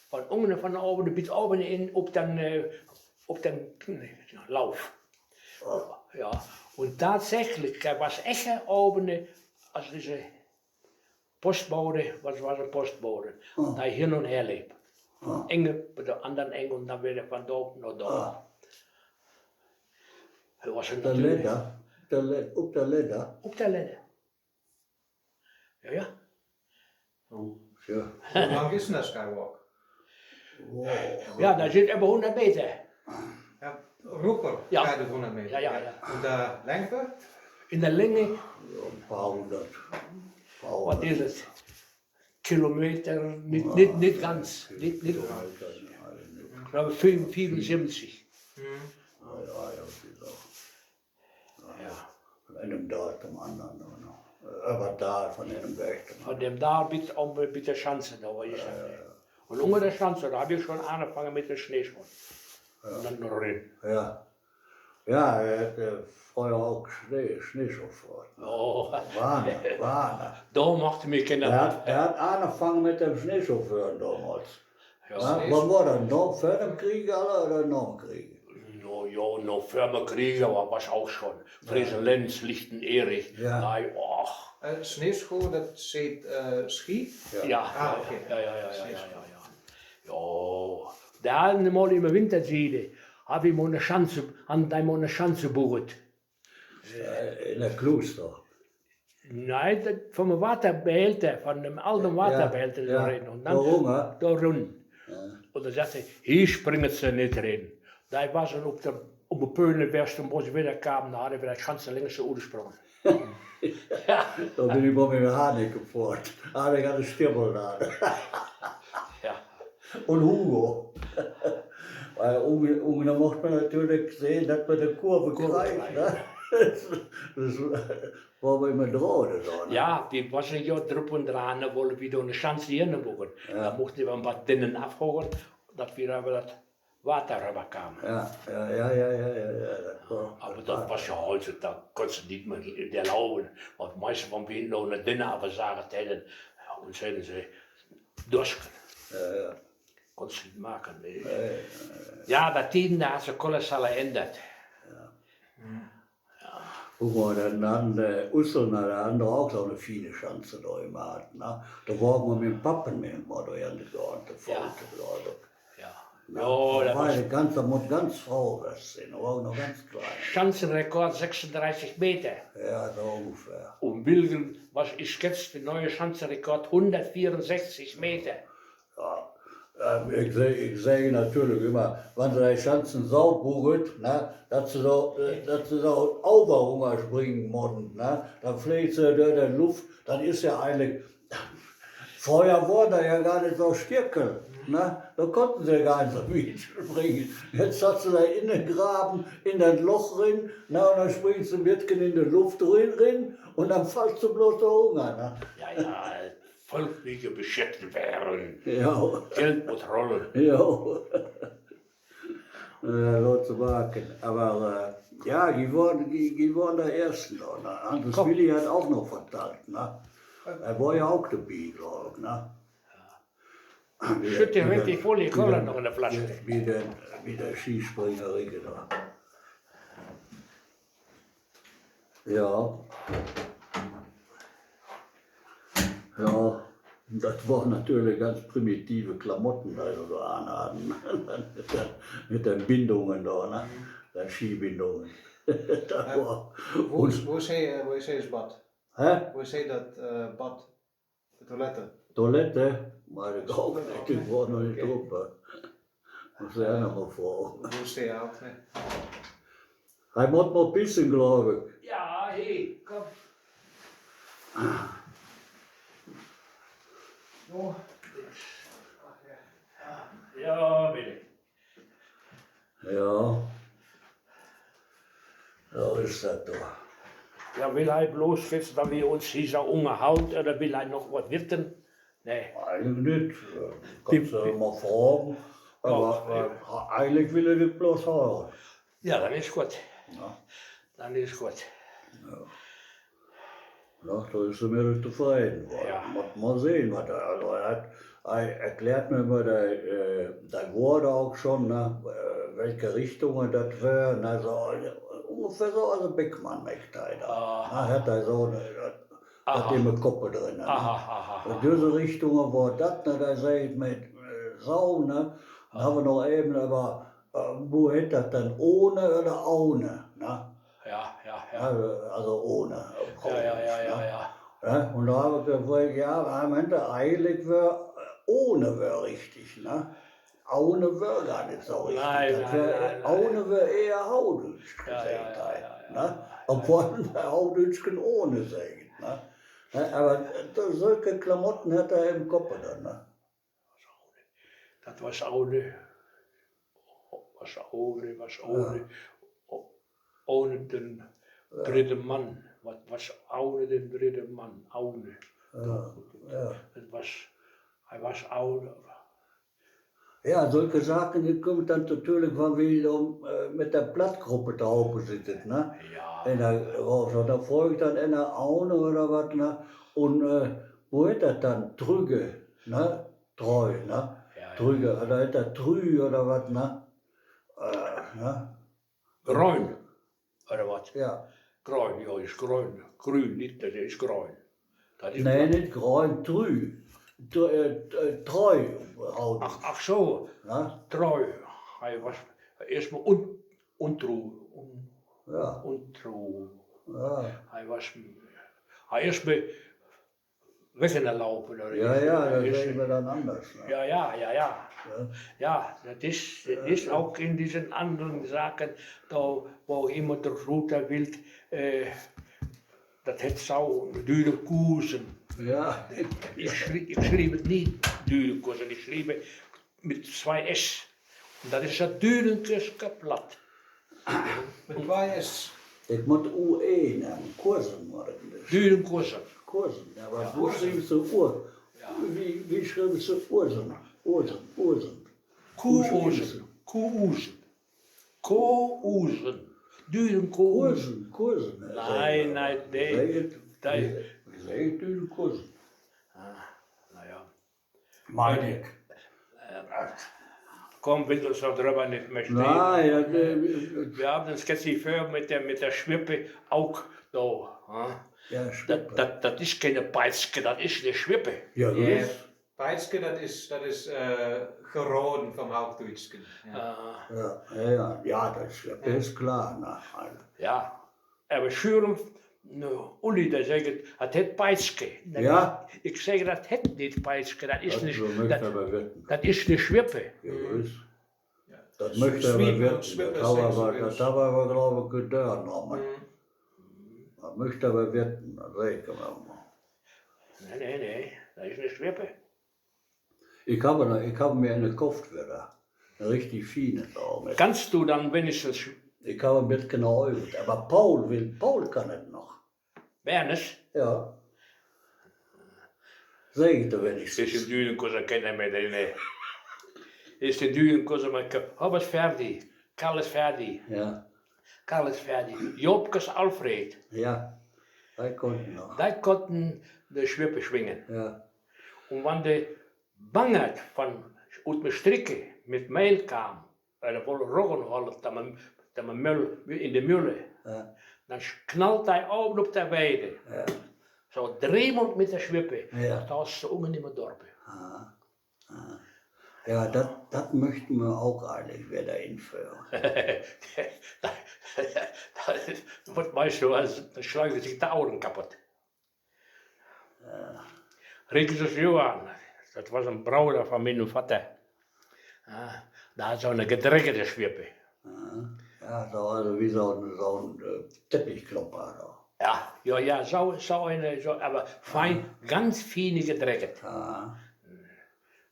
B: Von unten von oben bis oben in auf den Lauf. Ja. Und tatsächlich, er was echt oben, als diese Postbode, was war ein Postbode, der hin und her liep. Enge mit der anderen eng und dann wieder von dort nach dort. Was er
A: Der
B: natürlich.
A: Leder, op der Leder.
B: Op der Leder. Ja.
A: Ja.
C: Hoe lang is een Skywalk?
A: Wow.
B: Ja, daar zit über 100 Meter.
C: Ja, Roeper,
B: Ja.
C: gaat het 100 meter.
B: Ja.
C: En de lengte?
B: In der Länge,
A: Ein paar hundert.
B: was ist es? Kilometer, nicht ganz. Nicht, ich glaube 75. Ja.
A: Von einem Dorf zum anderen. Aber da, von einem Weg zum
B: Von dem da bis der Schanze, da war ich. Und unter der Schanze, da habe ich schon angefangen mit dem Schneeschuh. Und dann noch rein.
A: Ja. Ja, er hat vorher auch Schneeschuhfahrt.
B: Oh,
A: Warner.
B: da machte mich keiner.
A: Er hat angefangen mit dem Schneeschuhfahren damals.
B: Ja.
A: Wann war das? Noch vor dem Krieg oder nach dem Krieg?
B: No, ja, noch vor dem Krieg, aber was auch schon. Friesen-Lenz, Lichten-Erich.
A: Ja.
B: Nein, ach.
C: Sneeuwschool, dat zit ski.
B: Ja,
C: Ah, okay.
B: ja. Ja, da mal im Wintersee, habe ich mal eine Schanze, gebucht.
A: In der Kloster.
B: Nein, das vom Wasserbehälter, von dem alten Wasserbehälter
A: ja.
B: reden. Und dann
A: Warum?
B: da rund. Und dann sagte ich, hier springen sie nicht rein. Da war sie op de Peulenberg, toen we weer kwamen, dan hadden we dat ganze längste gesprungen.
A: Da bin ich mal mit dem Harnik gefahren. Harnik hatte Stimmel da.
B: Ja.
A: Und Hugo. Weil da mochte man natürlich sehen, dass man die Kurve greift. Ne? Das war mir immer drohen. So, ne?
B: Ja, die was een jaar erop en eraan, dan wilden we door een chance heen boeken. Dan mochten we een wat dinnen afhouden, dat we over dat water rüberkamen.
A: Ja. Das war,
B: Aber das was ja heutzutage, konntest du nicht mehr erlauben. Want meisten van wir noch eine Dinner abgesagt hätten, ja, und sagen sie, durchgehen.
A: ja.
B: Konntest du nicht machen. Nee. Ja, dat Tiden, da hat sich kolossal geändert.
A: Guck mal, dann Ussel, da haben wir auch so eine viele Schanze da im Art. Ne? Da waren wir mit dem Pappen mit mal da an die Garten gefahren.
B: Ja.
A: Da
B: Ja,
A: war die ganze, muss ganz Frau was sein, da war noch ganz klein.
B: Schanzenrekord 36 Meter.
A: Ja, so ungefähr.
B: Und Wilgen, was ist jetzt der neue Schanzenrekord? 164 Meter.
A: Ja. Ich sage natürlich immer, wenn sie die Schanzen so bucht, ne, dass sie so Auberhunger springen müssen, ne, dann fliegt sie durch die Luft, dann ist ja eigentlich, vorher war da ja gar nicht so Stärkel, ne, da konnten sie gar nicht so weit springen. Jetzt hat sie da in den Graben, in das Loch rein, ne, und dann springt sie mit in die Luft rein und dann fällt sie bloß der Hunger. Ne.
B: Ja, volkliche beschäftigt werden.
A: Ja.
B: Geld muss rollen.
A: Ja, laat ze maken. Aber ja, die waren der Ersten. Ne? Anders Willi hat auch noch verteilt. Ne? Er war ja auch dabei, glaube ich. Ne?
B: Schütte richtig voll, die Kohle noch in der Flasche.
A: Wie der Skispringerige da. Ja. Ja, das waren natürlich ganz primitive Klamotten, die sie so anhatten. Mit den Bindungen da, ne? Den Skibindungen. Das war,
C: Hoe is hij het bad?
A: hä?
C: Hoe is hij dat bad? De toiletten?
A: Toilette? Maar ik ook niet, ik was nog niet op. Muss er noch mal vor.
C: Hoe is hij oud? Nee.
A: Hij moet mal pissen, glaube ich.
B: Ja, hey, komm.
C: Oh.
B: Ja, bitte.
A: Ja. So ist das doch.
B: Ja, will hij bloß jetzt, dass wir uns hier so unterhalten, oder will hij noch was wissen? Nee.
A: Eigentlich nicht. Kannst du mal fragen. Aber eigentlich will er das bloß hören.
B: Ja, dann ist gut.
A: Ja.
B: Dann ist gut.
A: Ja, da ist er mir zufrieden.
B: Ja.
A: Muss mal sehen, was er, also er erklärt mir immer, da wurde auch schon, ne, welche Richtungen das wären. Also, ungefähr so, also Beckmann möchte er da. Er hat da so hat die mit Koppe drin. Ne? Und diese Richtungen war das, ne, da sagt mit Sau, ne, dann haben wir noch eben, aber wo hätte das dann ohne oder ohne? Ne?
B: Ja.
A: Also ohne.
B: Ja.
A: Und da habe ich gesagt, ja, am Ende eigentlich wäre ohne wäre richtig. Ne? Ohne wäre gar nicht so richtig.
B: Nein.
A: Ohne wäre eher Haudütsch gesagt. Ne? Obwohl wir Haudütschken ohne sagen. Ne? Aber solche Klamotten hat er im Kopf dann. Ne?
B: Das was ohne. Ohne den dritten Mann. Was ohne den dritten Mann. Ohne.
A: Ja.
B: Hij was ouder.
A: Ja, solche Sachen, die kommen dann natürlich, wenn wir mit der Blattgruppe da oben sitzen. Ne?
B: Ja.
A: En da folgt dann einer Aune oder was, ne? Und wo ist das dann? Trüge, ne? Treu, ne?
B: Ja.
A: Trüge, oder ist das Trü oder was, ne? Ne?
B: Grün. Oder was?
A: Ja.
B: Grün, ja, ist grün. Grün, nicht, das ist grün. Das ist
A: Nee,
B: blau.
A: nicht grün, Trü. Treu.
B: Ach so,
A: Ne?
B: treu. Hij was erstmal
A: Ja.
B: untreu.
A: Ja.
B: Hij is me weggelaufen. Oder
A: Ja, das
B: ist-
A: sehen wir dann anders. Ne?
B: Ja.
A: Ja.
B: Ja, das ist auch in diesen anderen Sachen, da, wo immer der Router will, das hat so dure Kursen.
A: Ja.
B: Ich schreibe nicht dure Kursen, ich schreibe mit 2 S. Und das ist ein Dürenkursgeblatt.
C: Met 2 S.
A: Ich muss UE nehmen, Kursen machen.
B: Dürenkursen.
A: Kursen, ja, aber wo schreibst du Uhr? Wie schreibst du Ursen? Ursen.
B: Kuhusen. Dürenkursen.
A: Kursen.
B: Nein, nee.
A: Wie sag ich denn Kursen?
B: Naja.
A: Meine ich.
B: Komm, will uns noch drüber nicht mehr stehen.
A: Nein,
B: Wir haben uns gestern vorher mit der Schwippe auch da.
A: ja, stimmt.
B: Das ist keine Peitske, das ist eine Schwippe.
A: Ja,
C: Ja,
A: gut.
C: Peitske, dat is geraden van Hoogduitsken. Ja.
A: Ja, das ist klar. Ne?
B: Ja, aber schüren, Uli, der sagt, das hat Peitske.
A: Ja.
B: Ich sage, das hat nicht Peitske, das ist nicht,
A: So möchte aber wetten.
B: das ist eine Schwippe.
A: Ja, gut.
C: Ja.
A: Das möchte aber
C: Zwiebeln,
A: wetten.
C: Zwiebeln,
A: Das haben
C: Zwiebeln.
A: wir, glaube ich, getan.
C: Mhm.
A: Das möchte aber wetten. Das sag ich mal.
B: Nee, das ist eine Schwippe.
A: Ich habe mir eine gekauft wieder. Eine richtig feine auch.
B: Kannst du dann wenigstens,
A: Ich habe ein bisschen geübt. Aber Paul kann es noch.
B: Bernes,
A: Ja. Sag ich dir
B: ist
A: wenigstens.
B: in Dürenkursen, kennen wir den. Ist in Dürenkursen, maar alles fertig. Alles fertig.
A: Ja.
B: Alles fertig. Jobkes Alfred,
A: Ja. Hij konnte noch.
B: die konnten de Schwippe schwingen.
A: Ja.
B: Und wenn die Bangert von uit mijn strikken met Mehl kam, oder wohl Roggen holen, dat man Müll, in de Mülle,
A: Ja.
B: dann knallt hij oben op der Weide.
A: Ja.
B: So driemaal met de Schwippe.
A: Ja.
B: Dat is zo ungenehm Dorp.
A: Ah. Ah. Ja, das möchten wir auch eigentlich wieder einführen.
B: Wat meist du, dan schlagen sich die Augen kaputt. Rikus Johan, dat was een Bruder van mijn vader. Da hat so eine gedreckte Schwippe.
A: Ja, so also wie so ein Teppichklopper.
B: Ja, so eine, aber fein, ganz feine gedrecket.
A: Ja.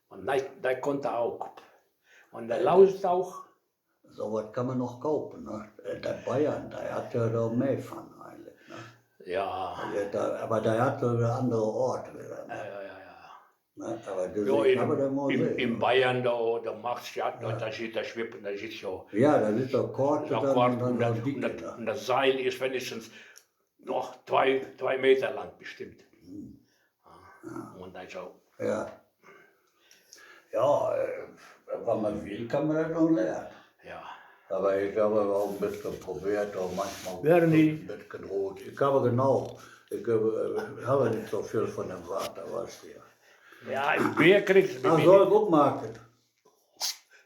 B: Und da konnte auch. Und der Laus auch.
A: So was kann man noch kaufen. Ne? Der Bayern, der hat ja da mehr von eigentlich. Ne?
B: Ja.
A: Aber der hat so eine andere Ort wieder. Ne?
B: Ja.
A: Ne? Aber das
B: Ja,
A: kann man dann mal sehen.
B: in Bayern, da macht's ja, da sieht der Schwippen, da sieht so.
A: Ja, das ist doch Kort
B: So
A: und
B: kurz,
A: dann
B: und,
A: so
B: das,
A: dick.
B: und, das,
A: Ne?
B: und das Seil ist wenigstens noch 2 Meter lang bestimmt. Und dann so.
A: Ja. Ja, wenn man will, kann man das noch lernen.
B: Ja.
A: Aber ich habe auch ein bisschen probiert, auch manchmal
B: Werden die-
A: ein bisschen rot. Ich habe genau, ich habe nicht so viel von dem Vater, weißt du ja.
B: Ja, im Bier kriegst du
A: Ach, soll ich gut machen?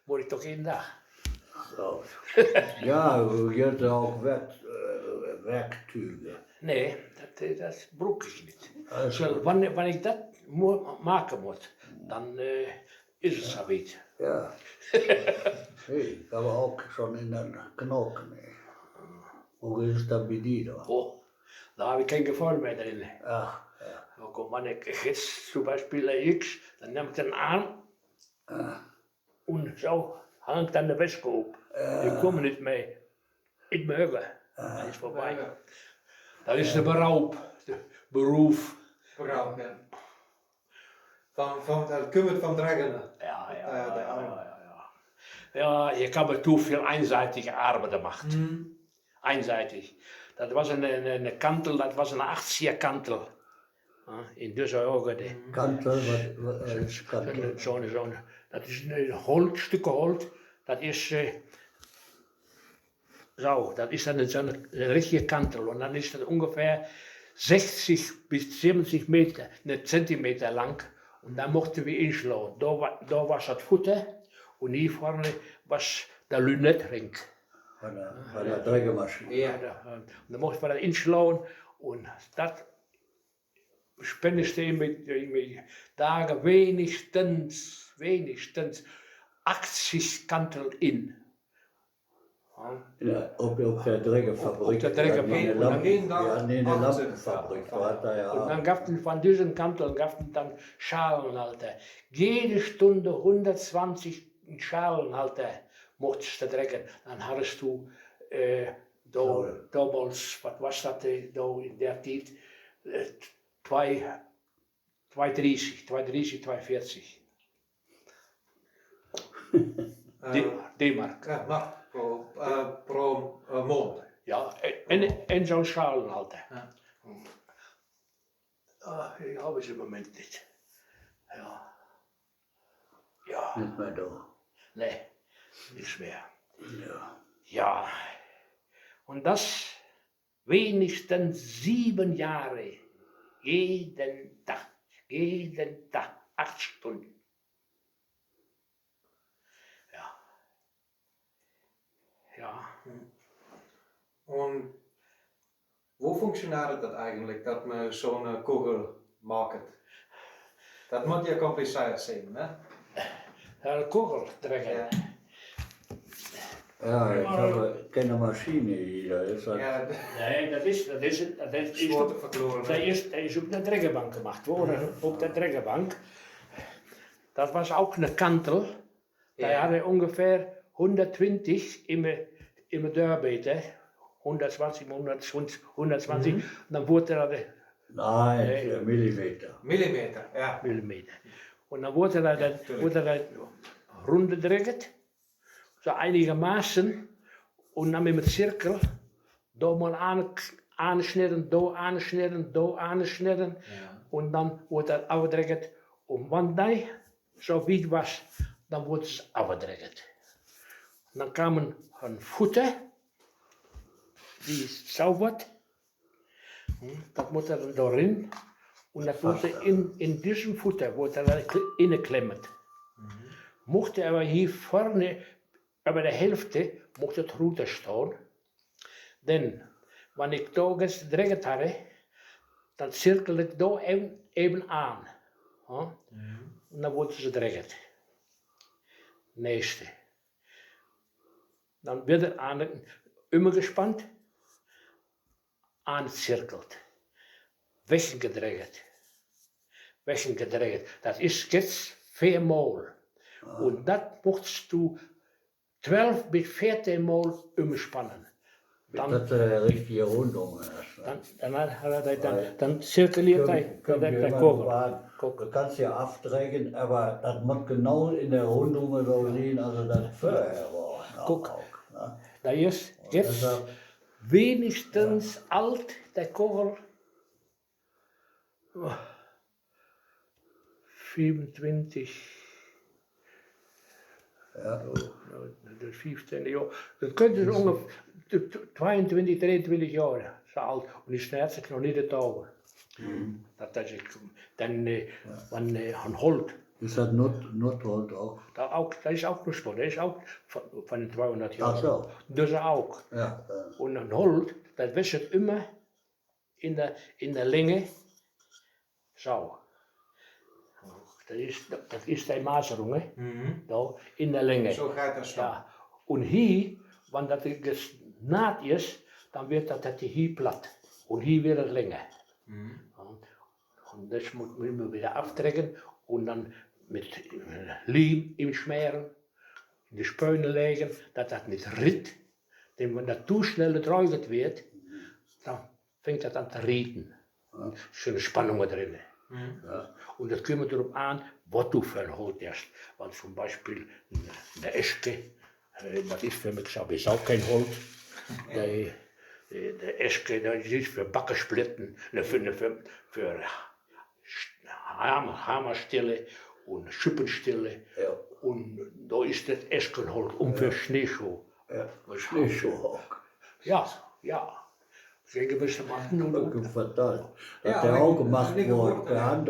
B: muss ich doch jeden Tag.
A: So. Ja, jetzt auch Werkzeuge.
B: Nee, das brauche ich nicht.
A: Also,
B: So, wann ich das machen muss, dann ist es so weit.
A: ja. Hey, ich habe auch schon in den Knochen. Ey. Wo ist das bei dir? Da?
B: Oh, da habe ich kein Gefühl mehr drin.
A: Ach, ja.
B: Ook wenn ich jetzt zum Beispiel X, dann nehme ich den Arm und so hängt dann der Wäsche auf. Ich komme nicht mehr. Ich möge. Das ist vorbei. Das ist der Beraub, der Beruf.
C: Vrouw, ja. Het kummert van Dragen.
B: Ja, ich habe zu viel einseitige Arbeit gemacht. Einseitig. Das war eine Kantel, das war eine 80er Kantel. In dieser Augen.
A: Kantel, was ist Kantel?
B: So eine Dat is een Holz, stukken Holz. Dat is zo, dat is dan zo'n richtige kantel. En dan is dat ongeveer 60 bis 70 Meter, Zentimeter lang. Und da mochten wir inslaan. Da was das Futter und hier vorne was der Lünetring.
A: Von der Trägermaschine.
C: Ja.
B: Und da mochten wir das inslaan und das spannendste mit Tagen wenigstens 80 Kantel in.
A: Ja, op der Trägerfabrik.
B: Op der Trägerfabrik.
A: Ja,
C: Und dann
A: ja, nee, eine
C: 18.
A: Lampenfabrik. War da ja.
B: Und dann gab es von diesen Kanteln dann Schalenhalter. Jede Stunde 120 Schalenhalter mochtest du trägen. Dann hattest du damals, was was das da in der Zeit, 2,30, 2,40 D-Mark.
C: Ja, maar pro maand.
B: Ja, en zo'n Schalenhalter.
C: Ja.
B: Ich habe es im Moment nicht. Ja. Ja,
A: Nicht mehr da.
B: nee, nichts mehr.
A: Ja.
B: Ja, und das wenigstens 7 Jahre. Jeden Tag, 8 Stunden. Ja. Ja.
C: En hoe functioneert dat eigenlijk, dat men zo'n kogel maakt? Dat moet ja compliceerd zijn, hè?
B: Ja, de kogel trekken.
C: Ja.
A: Ja, ich habe keine Maschine hier. Ist das,
C: Ja,
B: Nee, dat is
C: schwer te verklaren.
B: Dat is op de trekkerbank gemacht worden. Op de trekkerbank. Dat was ook een kantel.
C: Ja.
B: Daar hadden ongeveer 120 in mijn deurbeter. 120, 120. Dan wordt er
A: nein, Millimeter.
C: Millimeter, ja.
B: Millimeter. Und dann wurde er runde gedreht, so einigermaßen, und dann mit dem Zirkel, da mal anschneiden, da anschneiden, da anschneiden,
C: Ja.
B: und dann wurde er aufgedreht. Und wenn der so weit war, dann wurde es aufgedreht. Und dann kam ein Futter, die ist sauber, das muss er dann darin. Und das wurde in diesem Futter wurde er inneklemmt. Mochte aber hier vorne, über der Hälfte, mochte es runterstehen. Denn, wenn ich da jetzt gedreht hatte, dann zirkelte ich da eben an. Ja? Und dann wurde es gedreht. Nächste. Dann wird er immer gespannt, angezirkelt. Weggedreht. Das ist jetzt 4 Mal. Und das musst du 12 bis 14 Mal umspannen.
A: Dann, das richtige Rundung ist.
B: Dann zirkuliert der Kogel.
A: Du kannst ja afträgen, aber das muss genau in der Rundung so sehen, also das vorher war.
B: Guck.
A: Auch, ne?
B: Da ist jetzt wenigstens alt der Kogel. 25.
A: Ja.
B: Das 15 Jahre. Das könnte so ungefähr 22, 23 Jahre so alt. Und die Schmerzen noch nicht getan. Das ist dann, wenn ein Holt.
A: Ist das Nothold auch?
B: Das ist auch noch das ist auch von den 200 Jahren.
A: Ach so.
B: Das auch.
A: Ja.
B: Und ein Holt, das wäscht immer in der Länge so. Das ist die Maserung, da in der Länge.
C: Zo gaat dat zo.
B: Ja. Und hier, wenn das gesnaht ist, dann wird das hier platt. Und hier wird es länger. Und das muss man wieder aftrekken und dann mit Lehm im Schmieren, in die Späne legen, dass das nicht ritt. Denn wenn das zu schnell gedreut wird, dann fängt das an zu rieten. Schöne Spannungen drin. Ja. Und das kommt darauf an, was du für ein Holz hast. Wenn zum Beispiel eine Eske, das ist für mich sowieso kein Holz. Der Eske, das ist für Backensplitten, für Hammerstille und Schuppenstille.
A: Ja.
B: Und da ist das Eskenholz für Schneeschuh.
A: Ja, Schneeschuh auch.
B: Ja. Sehr gewisse machen und
A: Verteilt.
C: Ja,
A: Dat der
C: aber
A: auch gemacht
C: nicht
A: wurde,
C: geworden,
A: per
C: ja.
A: Hand,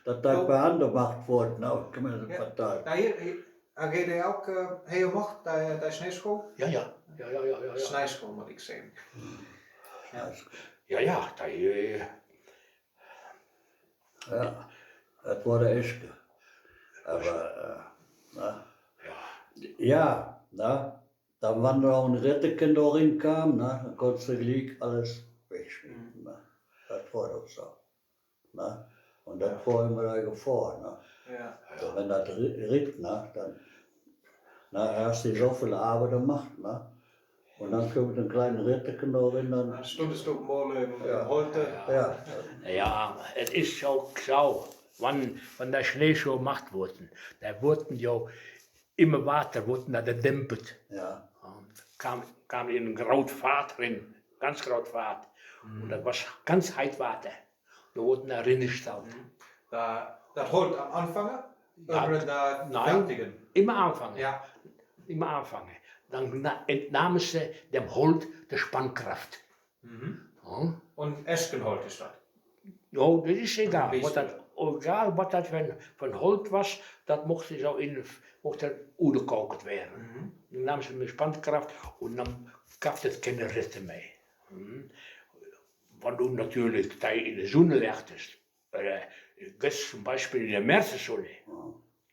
A: dat dat per Hand gemacht wurde, nou, kann man
C: Ja.
A: verteilt.
C: Nou, hier heb je ook heel mocht, de sneeschool?
B: ja.
C: Snijschool moet ik zeggen.
B: Ja, da,
A: Ja, dat wurde echt. Aber, ja, na, dann wann da auch ein Rettekind darin kam, na, dann konntest du gleich alles wegschneiden. Das war doch so. Na, und das war immer da Gefahr. Na.
C: Ja.
A: Also wenn das riecht, dann hast du so viel Arbeit gemacht. Na. Und dann kommt ein kleiner Retteken darin.
C: Dan stond het ook mooi
A: Ja.
C: heute.
A: Ja,
B: es ist auch so, wenn der Schneeschuh gemacht wurde, da wurden ja immer weiter, wurden da gedämpft.
A: ja.
B: Kam in ein Grautfahrt drin, ganz Grautfahrt. Und das war ganz heiß Wasser. Da wurden da drinnen gestanden.
C: Dat hoort am Anfang?
B: Ja,
C: Oder da
B: nein.
C: fertigen?
B: Immer anfangen.
C: Ja.
B: Immer anfangen. Dann entnahmen sie dem Holz die Spannkraft. Ja.
C: Und Eskenholt ist das?
B: Ja, das ist egal.
C: Ein
B: Was das, egal, was das von Holz war, das mochte so untergekocht werden. Dann nahmen sie mit Spannkraft und dann gab es keine Risse mehr. Wenn du natürlich da in der Sonne legtest, gehst zum Beispiel in der Märzsonne,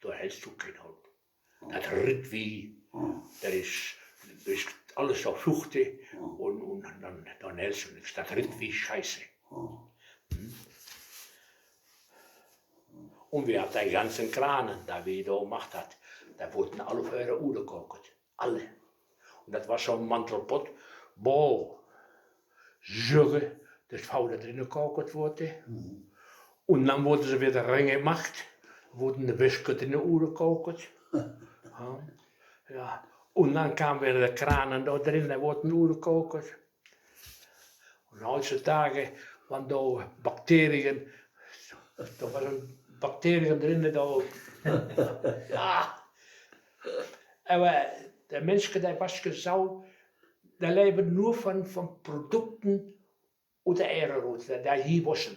B: da hältst du kein Holz. Das ritt wie, das ist alles so Fluchte und dann hältst du nichts. Das ritt wie Scheiße. Und wir haben die ganzen Kranen, die wir da gemacht haben, da wurden alle auf eure Uhr gekocht. Alle. Und das war so ein Mantelpot, boah, Säure, das Fau da drin gekocht wurde. Und dann wurden sie wieder reingemacht, wurden die Wäsche in die Uhr gekocht. Ja. Und dann kamen wieder die Kranen da drin, da wurden Uhr gekocht. Und heutzutage, wenn da Bakterien, da waren Bakterien drin, da. Ja. Aber der Mensch, der was gesagt, der lebt nur von Produkten oder Ehrenrot, der hier waschen.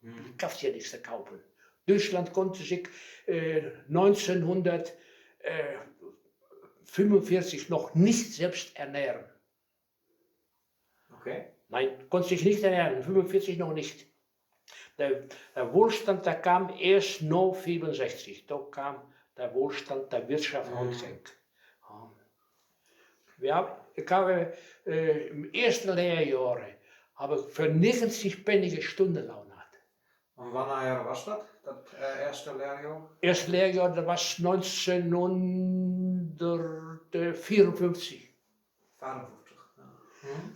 B: Die kauft ja nichts zu kaufen. Deutschland konnte sich 1945 noch nicht selbst ernähren.
C: Okay.
B: Nein, konnte sich nicht ernähren, 45 noch nicht. Der Wohlstand, der kam erst nach 65. Da kam der Wohlstand der Wirtschaft anfängt. Ich habe im ersten Lehrjahr habe ich für 90 Pfennige Stundenlohn gehabt.
C: Und wanneer was dat? Dat eerste leerjaar?
B: Erste Lehrjahr, das war 1954.
C: 54. Ja.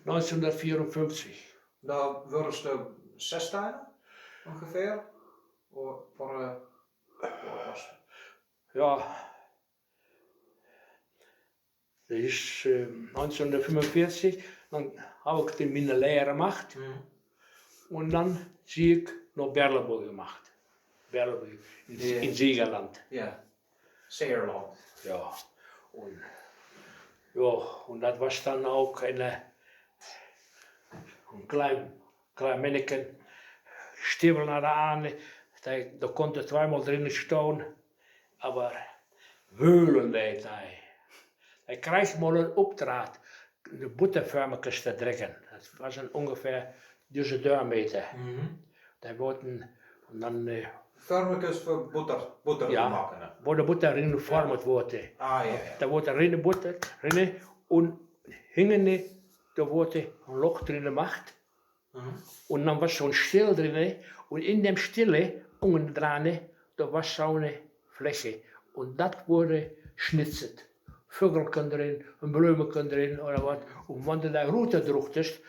B: 1954.
C: Da worden ze 6 dagen ongeveer. Voor was.
B: Ja, das ist 1945, dann habe ich meine Lehre gemacht und dann sie ich noch Berleburg gemacht. Berleburg in Siegerland.
C: Ja, Zeerland.
B: Ja, und das war dann auch ein klein Männchen, Stiefel naar de aan, da konnte zweimal drin stehen, aber wühlen deed hij. Hij kreeg mal een opdracht, de butterförmigjes te trekken. Dat was ungefähr deze diameter. Die wollten, und dann
C: Vormekjes voor boter te maken. Hè?
B: wo de butter erin geformt wurde.
C: Ah ja.
B: Da wurde erin Butter drin und hingen, da wurde ein Loch drin gemacht. Und dann war so ein Still drin und in dem Stille, unten dran, da war so eine Fläche. Und das wurde schnitzelt. Vögel drin, und Blumen drin oder was. Und wenn du da Rute druchtest,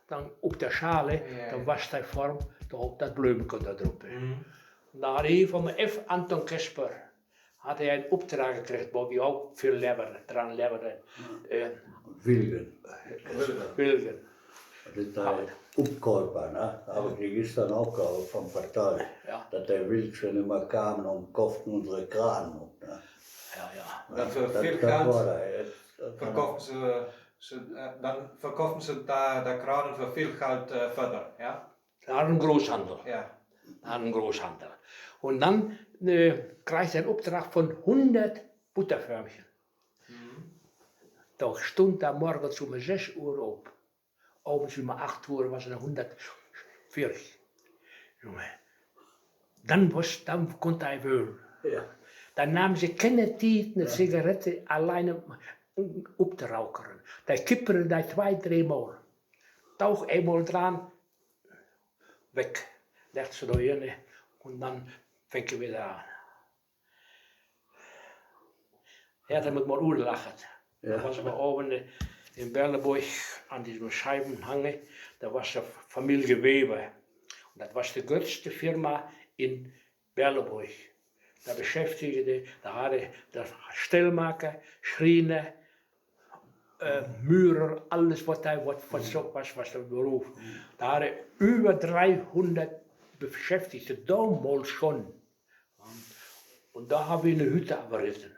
B: dann auf der Schale, dann war die Form, da auch das Blumen da drauf. Und da hat er von F. Anton Kesper hat er einen Auftrag gekriegt, wo wir auch viel dran leveren.
A: Wilgen.
B: Wilgen.
A: Dat is daar opkopen, hè. Heb ik die gisteren ook al van verteld.
B: Ja.
A: Dat de Wildchen immer kamen und kauften unsere Kranen op. Ne?
B: Ja.
C: Dat für viel Geld dann verkaufen sie da Kranen für viel Geld verder, ja?
B: Da hat ein Großhandel.
C: Ja.
B: Da hat ein Großhandel. Und dann kriegt er einen Auftrag von 100 Butterförmchen. Da stond da morgens um 6 Uhr op. Abends um 8 Uhr was er 140. Jongen. Dan kon hij wel.
A: Ja.
B: Dan namen ze keine tijd een sigaretten alleine op te rauchen. Die kipperen daar 2-3 Mal. Tauch eenmaal dran, weg. Legt ze erin und dann fängt er wieder an. Ja, da moet maar oer lachen. Da was wir oben in Berleburg an diesem Scheibenhange, da war die Familie Weber. Und das war die größte Firma in Berleburg. Da beschäftigte, da hatte der Stellmaker, Schreiner, Mührer, alles was der Beruf. Da hatte über 300 Beschäftigte, damals schon. Und da haben wir eine Hütte abgerissen.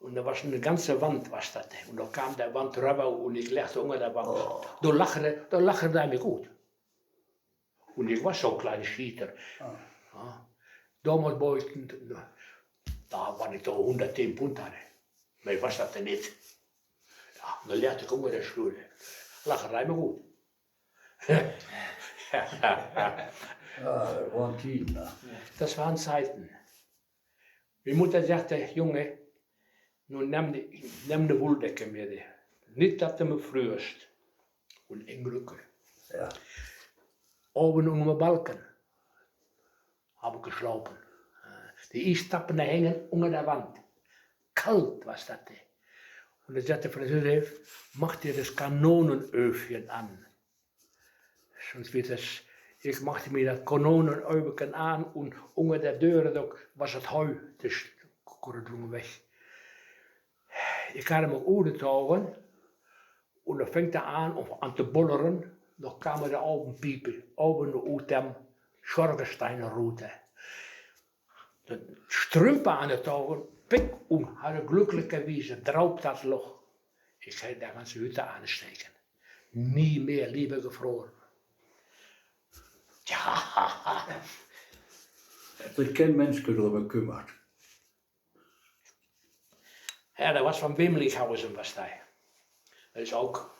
B: Und da war eine ganze Wand, was das. Und da kam der Wand rüber und ich legte unter der Wand. Oh. Da lachte er mir gut. Und ich war so ein kleiner Schieter. Oh. Ja. Damals war ich, da war ich da 110 Pfund hatte. Nee, was das denn nicht? Ja, dann lernte ich unter der Schule. Lachte er mir gut. Das waren Zeiten. Meine Mutter sagte, Junge, nun nimm de Wolldecke mit. Nicht, dass du mich frühst. Und in Glück.
A: Ja.
B: Oben unter dem Balken habe ich geschlafen. Die Eistappen hängen unter der Wand. Kalt was das. Und dann sagte Frau Josef, mach dir das Kanonenöfchen an. Sonst wird es, ich machte mir das Kanonenöfchen an und unter der Deur was het Heu. Das korridor weg. Ich had hem oortouwen und dan fängt er an te bolleren. Dan kwamen de oude piepen, oude uit dem Schorgesteiner Route. De strumpen aan het touwen, pik hadden glücklicherweise drauf das Loch. Ich hätte der ganze Hütte anstecken. Nie mehr Liebe gefroren. Ja.
A: Sich kein Mensch darüber kümmert.
B: Ja, dat was van Wimlichhausen was dat. Dat is ook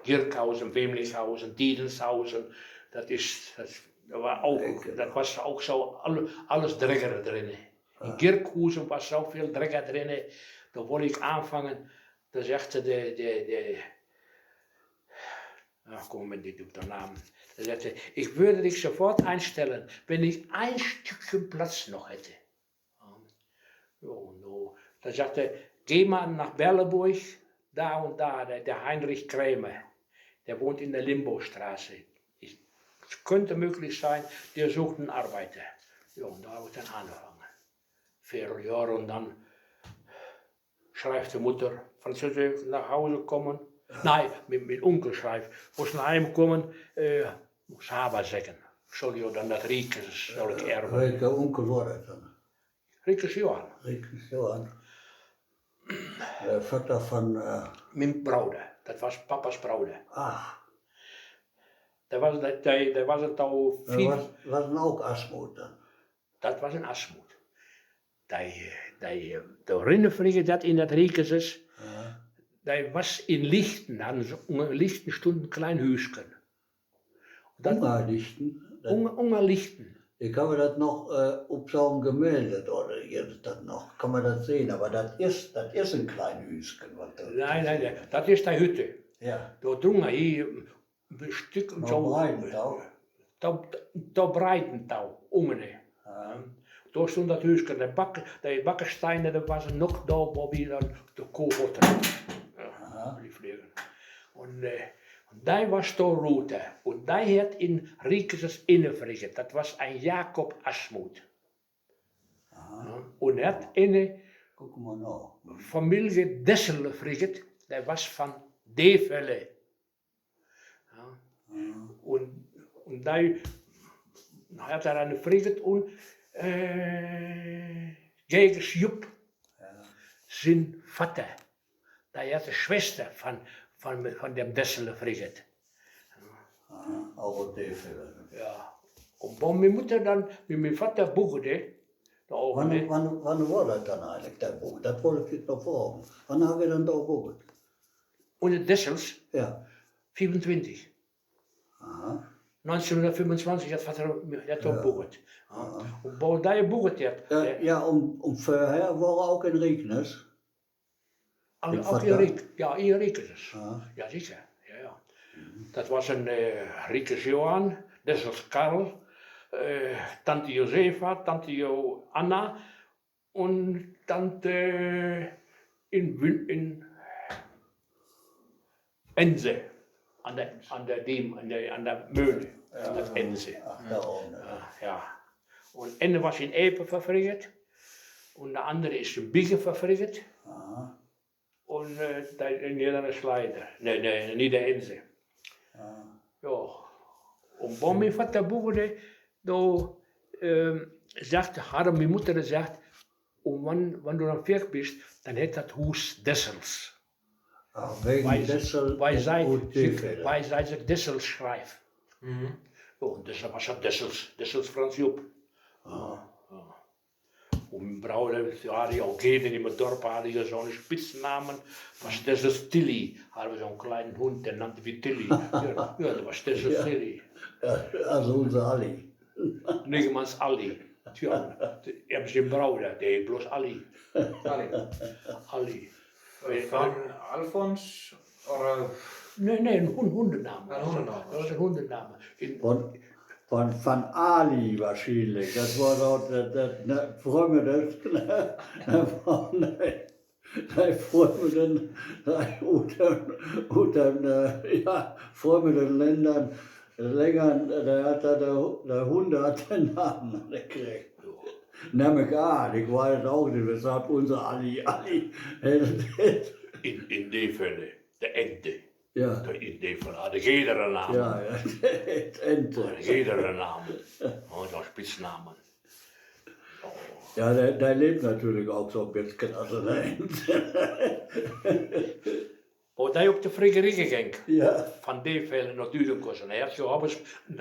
B: Girkhausen, Wimlichhausen, Diedenshausen. Dat was ook zo alles Drecker erin. In Girkhausen was zoveel Drecker erin. Daar wilde ik aanvangen. Dan zegt kom met dit op de naam. Dan zegt hij, ik würde dich sofort einstellen, wenn ich ein Stückchen Platz noch hätte. Dan zegt hij, geh mal nach Berleburg, da und da, der Heinrich Krämer, der wohnt in der Limbostraße. Es könnte möglich sein, der sucht einen Arbeiter. Ja, und da habe ich dann angefangen. 4 Jahre und dann schreibt die Mutter, Französisch nach Hause kommen. Nein, mit Onkel schreibt, muss nach Hause kommen, muss aber sagen. Soll ja dann das Riekes, soll ich erben.
A: Welcher Onkel war das dann?
B: Riekes Johan.
A: Riekes Johan. Der Vater von...
B: Mijn Bruder, dat was papa's Bruder.
A: Ach.
B: Dat was het al 4.
A: Dat was ook Asmoed dan?
B: Dat was een Asmoed. De Rinnenvliegen dat in dat Riekeses, die was in Lichten, hadden ze Lichten stond een klein huisken.
A: Ungerlichten?
B: Ungerlichten.
A: Ich habe das noch auf so einem Gemälde, oder jetzt das noch, kann man das sehen, aber das ist ein kleines Hüschen.
B: Nein, das ist die Hütte.
A: Ja.
B: Da drunter hier ein Stück so.
A: Breitentau.
B: Da Breitentau, umne. Da stond dat Hüschen, die Bakkensteine, dat was nog da, wo wir dann die Kuh hatten. Die Fliegen. Und die was da Route. Und die hat in Riekeses innenvliegen. Dat was ein Jakob Asmoed. Und hat eine Familie Dessel vliegen. Die was van Develle. Und die hat er eine vliegen und Gegers Jupp,
A: Ja.
B: zijn Vater. Der hat eine Schwester von dem Dessel Frigget.
A: Aha, auch in den Fällen.
B: Ja. Und bei meine Mutter dann, mit meinem Vater buchte, da auch nicht.
A: Wann war das dann eigentlich, der Buch? Das wollte ich noch fragen. Wann haben wir dann da gebucht?
B: Und de Dessels,
A: Ja.
B: 24.
A: Aha.
B: 1925 hat Vater dat ook bucht.
A: Aha.
B: Und bei der bucht hat,
A: Ja, vorher war er auch in Regnes.
B: auch
A: Vater?
B: Erik, ja, Erik ist es.
A: Ja.
B: Ja, sicher. Ja, ja. Dat was een Riekes Johan, Dessels Karl, Tante Josefa, Tante Anna und Tante in Ense, an der Möhne, an der Ense.
A: Ach, da oben.
B: Ja. Und Ende was in Epe verfrigget und der andere ist in Biege verfrigget
A: Aha.
B: und der in Nieder Schleider, nee, nicht der Ense.
A: Ja.
B: Ja. Und bei mein Vater buurde, da sagte, hat meine Mutter gesagt, und wenn du dann fertig bist, dann hat das Haus Dessels.
A: Ach, wegen Dessel
B: Weil
A: und Tefel.
B: zij zich Dessels schrijft. Ja, und das was hat Dessels Franz Jupp. Ja. Und mein Bruder, ja, die auch jeder in meinem Dorf hatte ja so einen Spitznamen, was Dessels Tilly. Haben wir so einen kleinen Hund, der nannte wie Tilly. Ja, das war Dessels Tilly.
A: Ja, also unser Ali.
B: Nogmaals Ali. Tja, hebben ze een Bruder, die heet bloß Ali. Ali.
C: Van Alfons? Oder?
B: Nee, een Hundennaam.
C: Een Hundennaam.
B: Dat was een Hundennaam.
A: Von Ali wahrscheinlich. Das war doch das Frömme, das unter frömmenden Ländern, der Hunde hat den Namen gekriegt. Nehme ich an, ich weiß auch nicht, weshalb unser Ali.
B: In die Fälle, de Ente.
A: Ja.
B: In die Fälle had jeder een naam.
A: Ja, Ente.
B: Jeder een naam. Oh, dat Spitznamen.
A: Ja, der lebt natürlich auch so ein bisschen, also der Ente.
B: Oh, daar op de Frigerike ging.
A: Ja.
B: Van die Fälle naar Dudenkossen. Hij had zo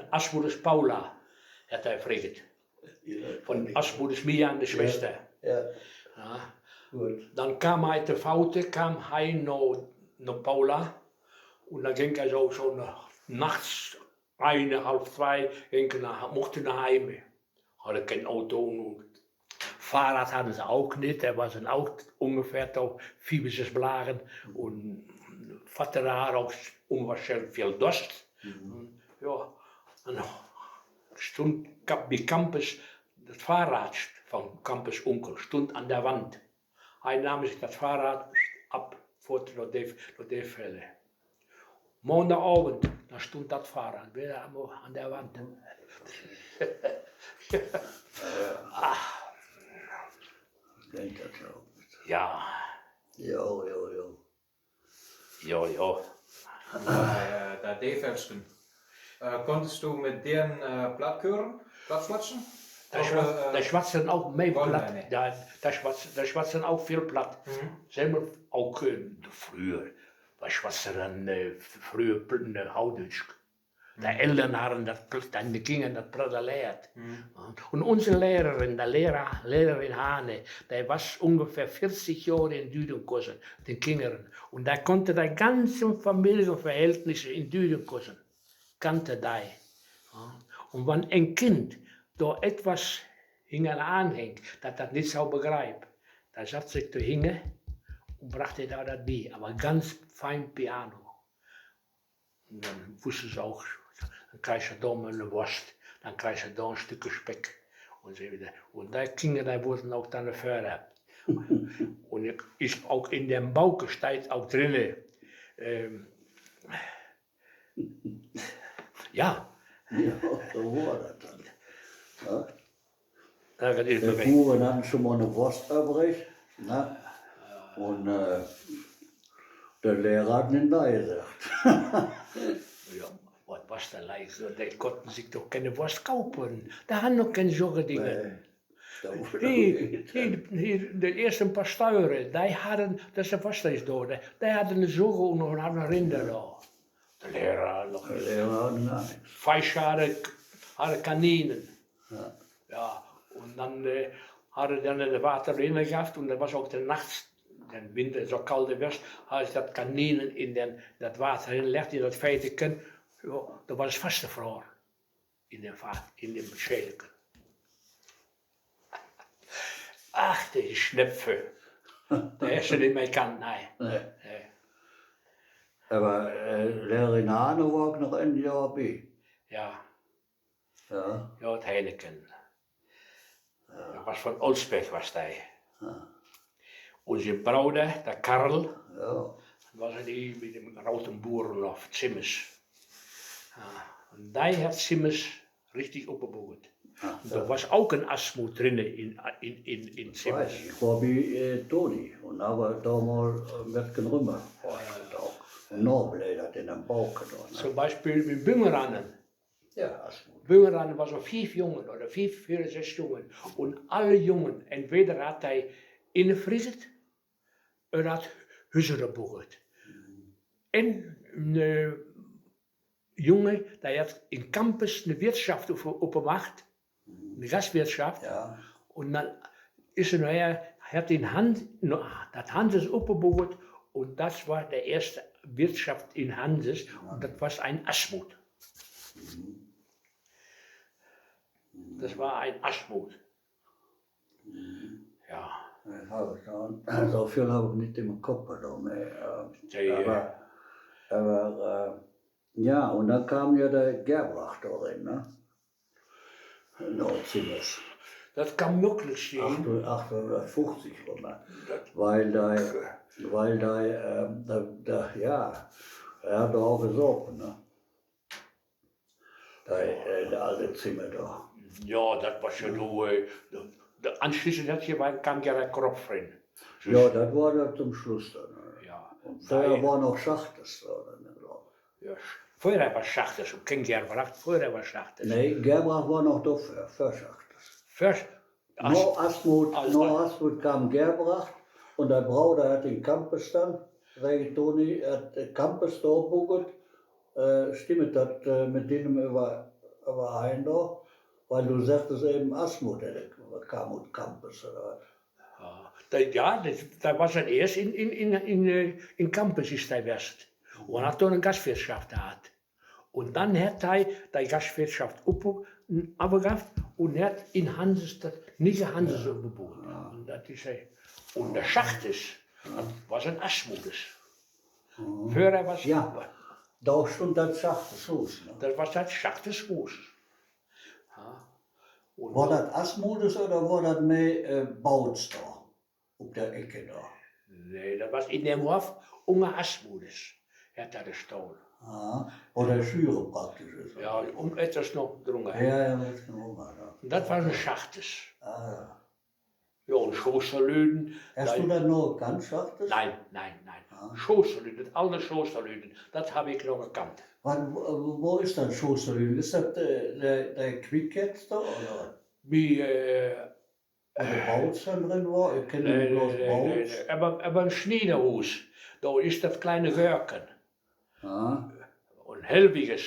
B: Asmoeders Paula. Had hij friget. Von Asmoeders Mia en de Schwester.
A: Ja.
B: Ja.
A: Gut.
B: Dann kam hij te fouten, kwam hij naar Paula. Und dann ging er so nachts, 1:30, mochte nach Hause. Hatte kein Auto und Fahrrad hatten sie auch nicht. Er war dann auch ungefähr da 4 bis 6 Blagen. Und Vater had auch unwahrscheinlich viel Durst. Ja, dann stond bij Campus, das Fahrrad von Campus Onkel, stond an der Wand. Er nahm sich das Fahrrad ab, vor die Fälle. Montagabend, da stond das Fahrrad wieder an der Wand.
A: Denkt das auch.
B: Ja,
A: Jo.
B: ja.
C: Der Develsken. Konntest du mit denen Plattkeuren, Plattschwatschen?
B: Da schwatzen auch mehr
C: wollen wir
B: platt.
C: nicht.
B: Da schwatzen auch viel platt. Selber auch früher. Was schwatzen dann früher Houditsch. De Eltern haben das, dann die Kinder das platt gelehrt. Und unsere Lehrerin, Lehrerin Hane, die war ungefähr 40 Jahre in Dudenkossen, den Kindern. Und da konnte die ganzen Familienverhältnisse in Dudenkossen, kannte die. Und wenn ein Kind da etwas anhängt, das nicht so begreift, dann sagt sich da hinge und brachte da das bei, aber ganz fein Piano. Und dann wusste sie auch, dann kriegst du da mal eine Wurst, dann kriegst du da ein Stück Speck und so wieder. Und die Kinder, die wurden auch dann gefördert. Und ist auch in dem Bauch steht auch drin, ja.
A: Ja, so war das dann. Ja.
B: Das ist
A: Die
B: mir weg.
A: Buren hatten schon mal eine Wurst übrig. Ne? Und der Lehrer hat nicht Nein gesagt.
B: Ja, was was da leicht so, die konnten sich doch keine Wurst kaufen. Da haben noch keine solche Dinge. Hier, de eerste pastoren, die hadden, dat was steeds door, die hadden een zorgen nog een rinder daar. De leraar nog eens.
A: Ja,
B: 5 hadden kaninen.
A: Ja.
B: Ja, und dann hadden dan de water erin gehabt und das was auch der Nacht, den Winter so kalt was, had ich dat kaninen in dat water hinlegt, in dat feiteken, ja, da war es fast gefroren. In dem Schädelken. Ach, die Schnepfe. Der ist nicht mehr kann, nein.
A: Nee.
B: Nee.
A: Aber Lehrerin Hane war auch noch ein Jahr bei.
B: Ja,
A: Ja.
B: ja, het Heineken. Dat was van Olsbeek was hij.
A: Ja.
B: Onze Bruder, der Karl,
A: Ja.
B: was die mit dem Rautenboeren auf Zimmers. Ja, und da hat Zimmers richtig opgebouwd.
A: Ja.
B: Da was auch ein Asmut drinnen in Zimmers.
A: Ich war bei Toni und habe da mal mit den Rümmer auch. Und Norbel hat in den Bauch getan.
B: Zum Beispiel mit Bungeranen.
A: Ja, Asmut.
B: Bungeranen waren so 5 Jungen oder 5, 4, 6 Jungen. Und alle Jungen, entweder hat hij ingefriset, oder hat Hüsse gebogen. En een Junge, der hat in Campus eine Wirtschaft aufgemacht, eine Gastwirtschaft.
A: Ja.
B: Und dann ist er nachher, hat das Hanses aufgebaut und das war der erste Wirtschaft in Hanses und das war ein Asmut. Das war ein Asmut. Ja.
A: Ich habe dann, so viel habe ich nicht im Kopf genommen. Aber ja, und dann kam ja der Gerbrach da rein, ne? Nordzimmers.
B: Das kann möglich sein.
A: 850 rum. Weil da, ja, er hat auch gesorgt, ne? Der alte Zimmer da.
B: Ja, das war schon so. Anschließend kam ja der Kropf rein.
A: Ja, das war da zum Schluss dann. Ne?
B: Ja.
A: Und vorher war noch Schachtes da, ne, glaube ich.
B: Ja, vorher war Schachtes und kein Gerbrach, vorher war Schachtes.
A: Nee, Gerbrach war noch da für Schachtes.
B: First,
A: Nur Asmut kam Gerbrach und der Bruder hat den Campus dann, sage Toni, hat den Campus da gebucht. Stimmt das mit denen über ein da? Weil du sagtest eben Asmut, der kam und Campus oder was?
B: ja, dat was het eerst in Campus ist der West. Und hat dann eine Gastwirtschaft gehabt. Und dann hat er die Gastwirtschaft abgehabt und hat in Hanses, das nicht Hanses umgebaut. Und das ist und der Schachtes, das was ein Asmudes. Vorher was,
A: Ja, da stond das Schachtes Haus. Ne?
B: das was das Schachtes Haus. Ja. Und
A: War das Asmudes oder war das mehr Bautz da? Auf der Ecke da?
B: nee, dat was in dem Hof unge Asmudes. Hat er gestohlen.
A: Ah, oder Schüre praktisch. Ist.
B: Ja, etwas noch drunter.
A: Ja, das ist genau da.
B: Und das war ein Schachtes.
A: Ah.
B: Ja, und Schosterlüden.
A: Hast du das noch gekannt, Schachtes?
B: Nein. Schosterlüden, alle Schosterlüden, das habe ich noch gekannt.
A: Wo ist das Schosterlüden? Ist das der Quick da? Oder?
B: Wie,
A: der Bautz dann drin war? Ich kenne bloß Bautz.
B: aber im Schniederhus, da ist das kleine Werken.
A: Ah.
B: Und Helwiges,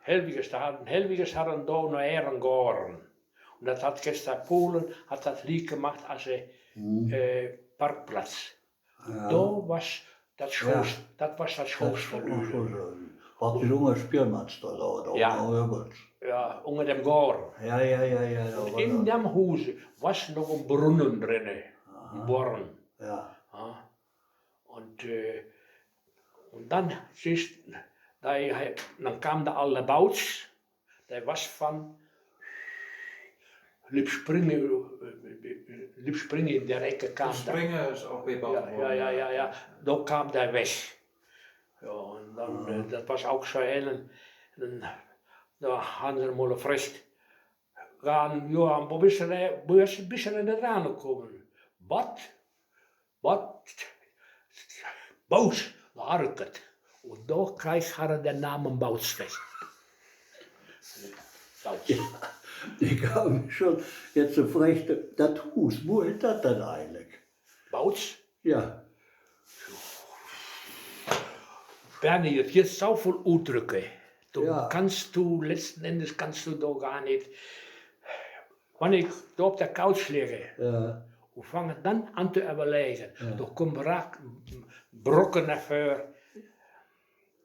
B: Helwiges hadden da noch Ehren gehoren. Und das hat gestern Polen, hat das lieg gemacht als Parkplatz.
A: Ja.
B: Da was das Schoß, das was das Schoßverlüden.
A: Wat die jonge speelmans da oder?
B: Ja. Ja, unter dem Gorn.
A: Ja.
B: Und in dem Haus was noch ein Brunnen drin, ein Born.
A: Ja.
B: Ja. Und dann siehst dann kam da alle Bouts, der was von Liebspringen in der Ecke kam.
C: Springen is ook weer bang.
B: Ja, da kam der weg. Ja, und dann, das war auch so da haben sie mal gefragt, Johan, wo bist du denn da rangekommen? Was? Bouts, da Harket. Und da kreeg hij de naam Bouts weg. Bautz.
A: Ja. Ich habe mich schon jetzt gefragt, das Haus, wo ist das denn eigentlich?
B: Bautz?
A: Ja,
B: Bernie, het gibt so viel Ausdrücke.
A: Ja.
B: Letzten Endes kannst du da gar nicht. Wenn ich da auf der Couch liege
A: ja,
B: und fange dann an zu überlegen,
A: Ja.
B: da kommen Brocken hervor.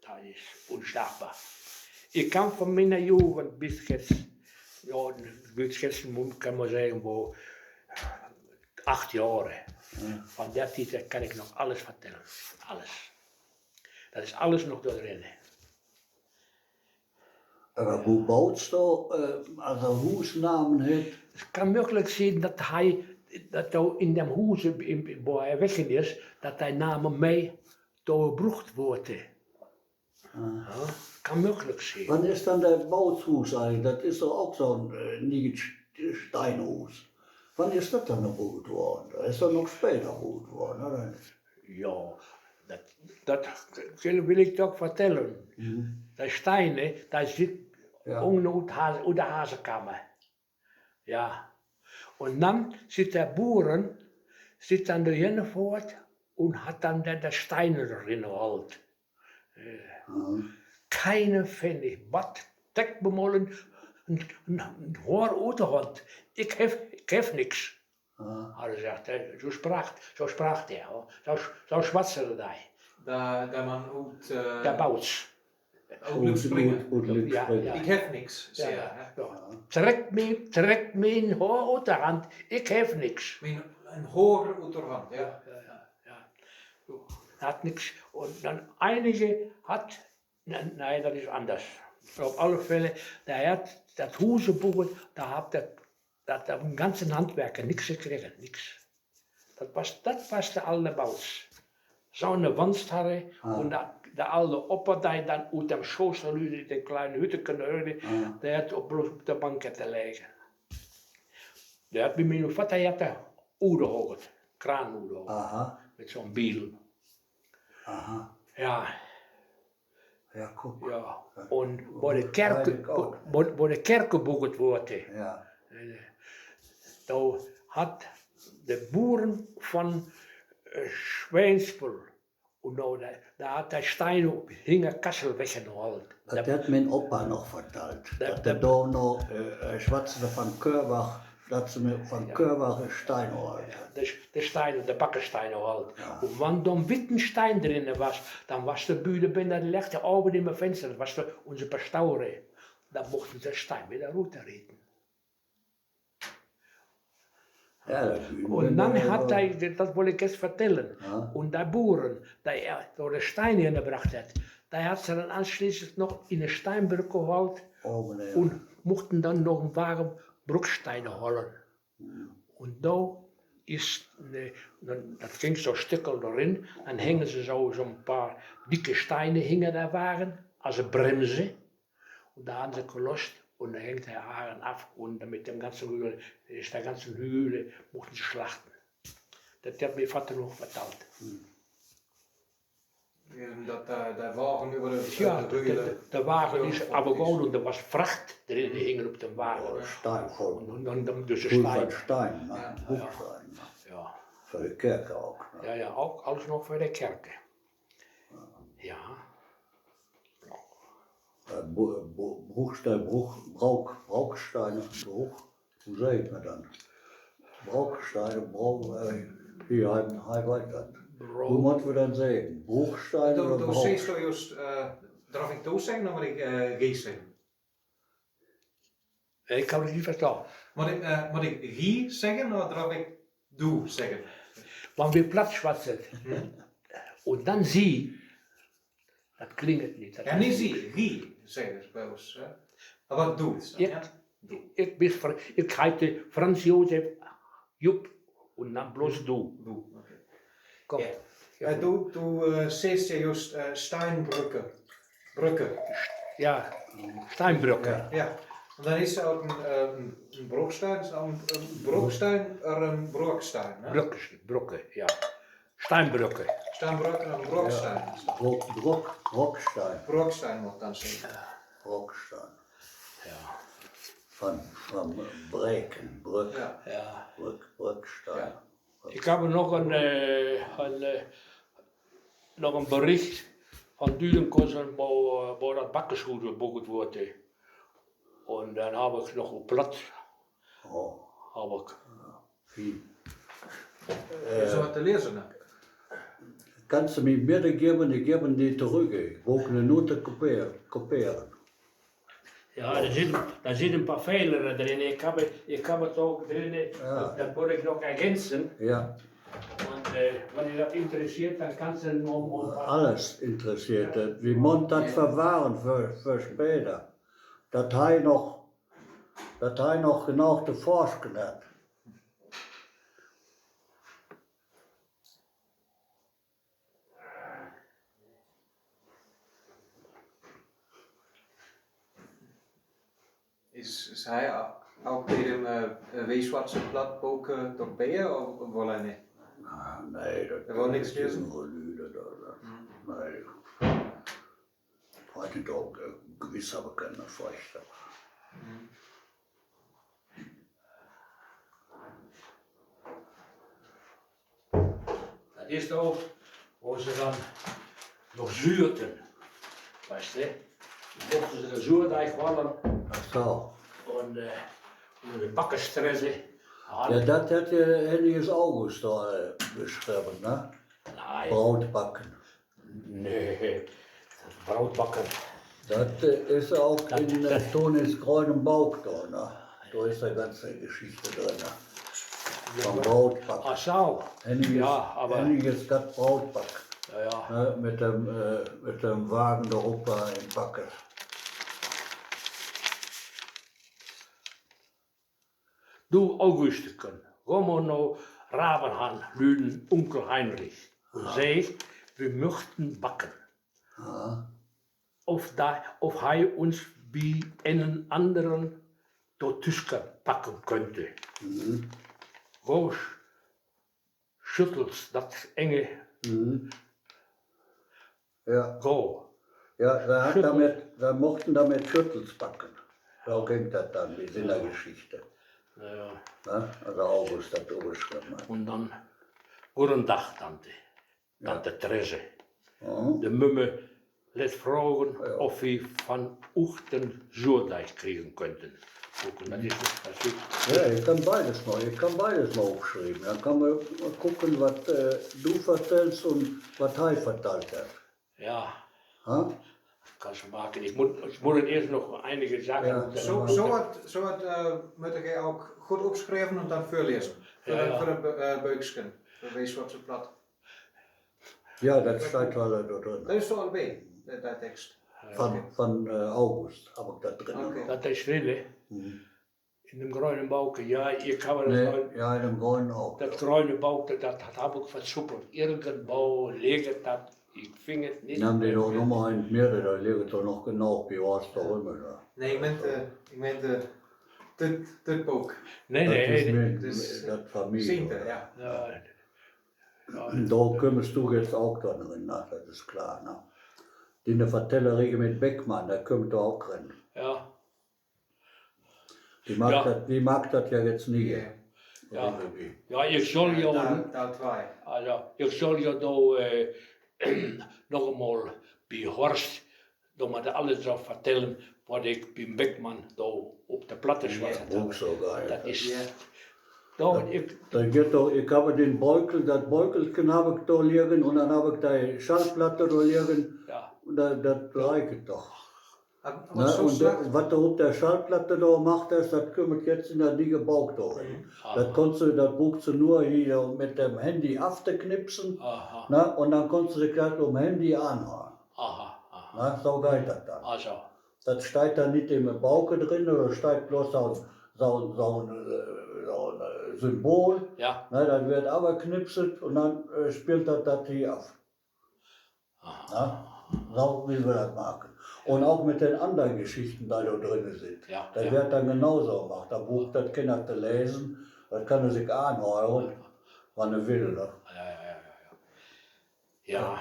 B: Das ist unschlagbar. Ich kann von meiner Jugend bis jetzt, ja, bis jetzt kann man sagen, wo 8 Jahre. Von der Zeit kann ich noch alles vertellen. Alles. Das ist alles noch da drin.
A: aber wo baut's da, als er Hausnamen hat?
B: Es kann möglich sein, dat in dem Haus, wo er weg ist, dat der Name mee doorgebrucht wordt. Ja, kann möglich sein.
A: Wann ist dann der Bauhaus eigentlich? Das ist doch auch so ein nicht Steinhaus. Wann ist das dann gebaut worden? Das ist doch noch später gebaut worden, oder nicht?
B: Ja, dat will ich doch vertellen. Der Steine, da zit
A: Ja.
B: unten der Hasenkammer. Ja. Und dann zit der Boeren, zit dann dahin fort und hat dann der Steine drin geholt. Keine Pfennig, was Deckbemollen, ein hoher Unterhand. Ich hef nichts. Hat er gesagt, so sprach der, so schwatzte der.
C: Der man uit,
B: Der Bautz.
C: uit springen.
B: Ja, ja.
C: Ik heb niks, zei
B: Ja,
C: hij.
B: ja. Trek mijn hoor uit de hand, ik heb niks.
C: Een hoge Unterhand, ja.
B: Ja. So, hat nichts. Und dann einige hat, nein, das ist anders. Auf alle Fälle, der hat das Haus gebaut, da hat der den ganzen Handwerker nichts gekriegt, nichts. Das passte alle Baus. So eine Wandstarre und der alte Opa, der dann aus dem Schoß in den kleinen Hütte können, der hat op der Bank gelegen. Der hat bei meinem Vater gehoord, Kraan gehoord,
A: Aha,
B: mit so einem Biel.
A: aha.
B: Ja,
A: Ja, guck.
B: ja. Und wo de kerk gebouwd wordt,
A: Ja,
B: da hat de Boeren van Schweinspel, und da hat der Stein hinge Kassel weggehaald.
A: das hat mein Opa noch verteilt. Dass der da noch schwatzte von Körbach, dass sie mir von Körbach einen Stein holt.
B: De Steine, de bakkensteine halt. Und wenn da ein Wittenstein drin was, dann was der Bühne binnen, der legte oben in mijn Fenster, das war unsere Pastaure. Dann mochten sie den Stein wieder runterreden.
A: Ja,
B: Und dann hat er, das wollte ich jetzt vertellen, und der Boeren, der er door de Stein hingebracht hat, der hat sie dann anschließend noch in eine Steinbrücke geholt und mochten dann noch ein paar Bruchsteine holen. Und da ist, das ging so Stückel drin, dann hingen sie so ein paar dicke Steine hingen da waren, als Bremse. Und da haben sie gelost und dann hängt der Haaren ab und mit dem ganzen Hügel, der ganzen Hügel, mussten sie schlachten. Das hat mir Vater noch vertelt.
C: Der Wagen über de
B: Ja,
C: Hügel.
B: der Wagen ist aber gut und da was Fracht drin hingen auf dem Wagen.
A: Stein voll.
B: Und dann durch den
A: Voll
B: Stein.
A: von Stein, ne? Bruchstein. Ne?
B: Ja.
A: Für die Kirche auch. Ne?
B: Ja, auch alles noch für die Kerke. Ja.
A: Bruchstein, Brauchsteine, Bruch, wie sagt man dann? Brauchsteine, hier weiter. Hoe moeten we dan zeggen? Bruchsteine oder
C: Du siehst du just, darf ich du sagen, oder ich Gie sagen?
B: Ich kann es nicht verstehen.
C: Moet ik Gie zeggen, oder darf ich du sagen?
B: Wenn wir Platz schwatzen und dann sie, das klingt nicht. Das
C: Ja, niet sie, Gie zeggen ze bij ons. Aber du is dan, ja?
B: Ich heiße Franz Josef Jupp und dann bloß du.
C: Du, oké.
B: Komm.
C: Ja. Du siehst ja just Steinbrücke. Brücke.
B: Ja, Steinbrücke.
C: Ja. En dan is er ook een brokstein, een brokstein of een brokstein. Hè?
B: Brücke, ja. Steinbrücke.
C: Steinbrücke en een brokstein.
A: Brockstein.
C: Brokstein moet dan zijn.
A: Brockstein.
B: Ja.
A: Van Breken, Brück,
C: Ja.
B: Ja.
A: Brückstein.
C: Ja.
B: Ik heb nog nog een bericht van Dudenkossen, waar dat bakkersgoed geboekt wordt. En dan heb ik nog een plat.
A: Oh,
B: Heb ik.
A: viel.
C: Zo wat te lezen. Hè?
A: Kannst du mir Bilder geben, ich gebe die zurück. Ich wollte eine Note kopieren.
B: Ja, er zit een paar veleren erin. Ik heb het ook erin.
A: Ja.
B: Dat moet ik nog ergänzen.
A: Ja,
B: Want wanneer je dat interesseert, dan kan ze nog.
A: alles interessiert. Wie man das verwahren für später. Dat hij nog genau te forschen hat.
C: Is hij ook bij hem weeswatse plat boken toch bij je of wel hij niet?
A: Ah, nee,
C: Er war nichts
A: is
C: gewesen?
A: een gelüde. Nee. Heute doch gewiss aber keine Feuchte.
B: Dat is ook waar ze dan nog zuurten. Weißt du? Dan mochten ze de zuurdeig vallen
A: Ach so.
B: en de bakken stressen.
A: Ja, dat hat ja Henniges August da beschrieben, ne?
B: Nee,
A: Brautbacken.
B: nee, broodbakken.
A: Das ist auch in Tonis grünem Bauch da, ne? Da ist die ganze Geschichte drin. Ne? Vom Brautbacken.
B: Ach zo. Ja, aber.
A: Henniges das Brautbacken.
B: Ja, ja.
A: Ne? Mit dem Wagen da oben im Backen.
B: Du Augustiken, komm noch Rabenhahn, Lüden, Onkel Heinrich. Und zei, wir möchten backen.
A: Ja.
B: Of hij uns wie einen anderen door Tusker pakken könnte.
A: Mhm.
B: Roos schüttelt dat enge
A: Mhm. Ja.
B: Go.
A: Ja,
B: Schüttel.
A: wir mochten damit Schüttels backen. So ging das dann, die Sinnergeschichte.
B: Ja.
A: Ne? Also August hat überschrieben.
B: Und dann guten Tag, Tante. Tante Therese.
A: Mhm.
B: De Mumme lässt fragen,
A: Ja.
B: of wir von Uchten Zuurdeich kriegen könnten. Gucken, das ist
A: Ja, ich kann beides mal aufschreiben. Dann kann man mal gucken, was du vertellst und was er verteilt hat.
B: ja,
A: Ha?
B: kannst du maken. Ich muss erst noch einige Sachen.
A: Ja.
C: Zo wat moet ik ook goed opschrijven en dan voorlezen. Voor het buiksken. Voor weeswatse plat.
A: Ja, das steht alle da drin.
C: Dat is al bij, dat tekst.
A: Von August habe ich da drin.
C: Okay.
B: Dat is veel, hè.
A: Mhm.
B: In dem grünen Bauch, ja, ich habe das,
A: Nee, ja, in dem grünen auch.
B: das grüne Bauch, das habe ich versuppelt. Irgendwo liegt das, ich finde es nicht.
A: Die haben die doch nochmal in mir, da liegt doch noch genau, wie war es da rum. Da.
C: Nee, ik meent dit boek.
B: Nee,
A: Das
B: nee,
A: ist
B: nee.
A: mit,
C: Dus,
A: das Familie.
C: Ziente, ja.
B: Ja, ja,
A: Da kommst du jetzt auch drin, ne? Das ist klar. Ne? Die eine Vertellerige mit Beckmann, da kommt da auch drin.
B: ja,
A: Die mag das ja jetzt nie.
C: Ja.
B: Ja.
A: Irgendwie.
B: ja, ich soll ja,
C: Daar twee.
B: also, ich soll ja da noch einmal bei Horst, da mal alles so vertellen, was ich beim Beckmann da auf der Platte schwarzet
A: Auch so geil.
B: Das ist,
C: Ja.
B: da, ich,
A: Dann geht doch, ich habe den Beutel, das Beutelchen habe ich da liegen und dann habe ich die Schallplatte da liegen
B: ja,
A: und das reicht doch.
C: Maar
A: Ne?
C: zo
A: Und
C: slecht.
A: was du auf der Schallplatte da macht, das kommt jetzt in der Liege Bauch da rein. Das buchst du nur hier mit dem Handy afteknipsen,
B: aha,
A: ne? Und dann kannst du dich gleich am Handy anhören.
B: aha, aha,
A: Ne? So geht das dann.
B: also,
A: Das steht da nicht im Bauch drin, oder steht bloß so ein Symbol.
B: ja,
A: Ne? Das wird aber knipselt und dann spielt das hier auf.
B: aha,
A: Ne? So wie wir das machen. Und auch mit den anderen Geschichten, die da drin sind.
B: ja,
A: Das
B: ja,
A: wird dann genauso gemacht. Da bucht das Kinder zu lesen, das kann er sich anhören, wann er will. Ne?
B: ja, ja, ja, ja, ja,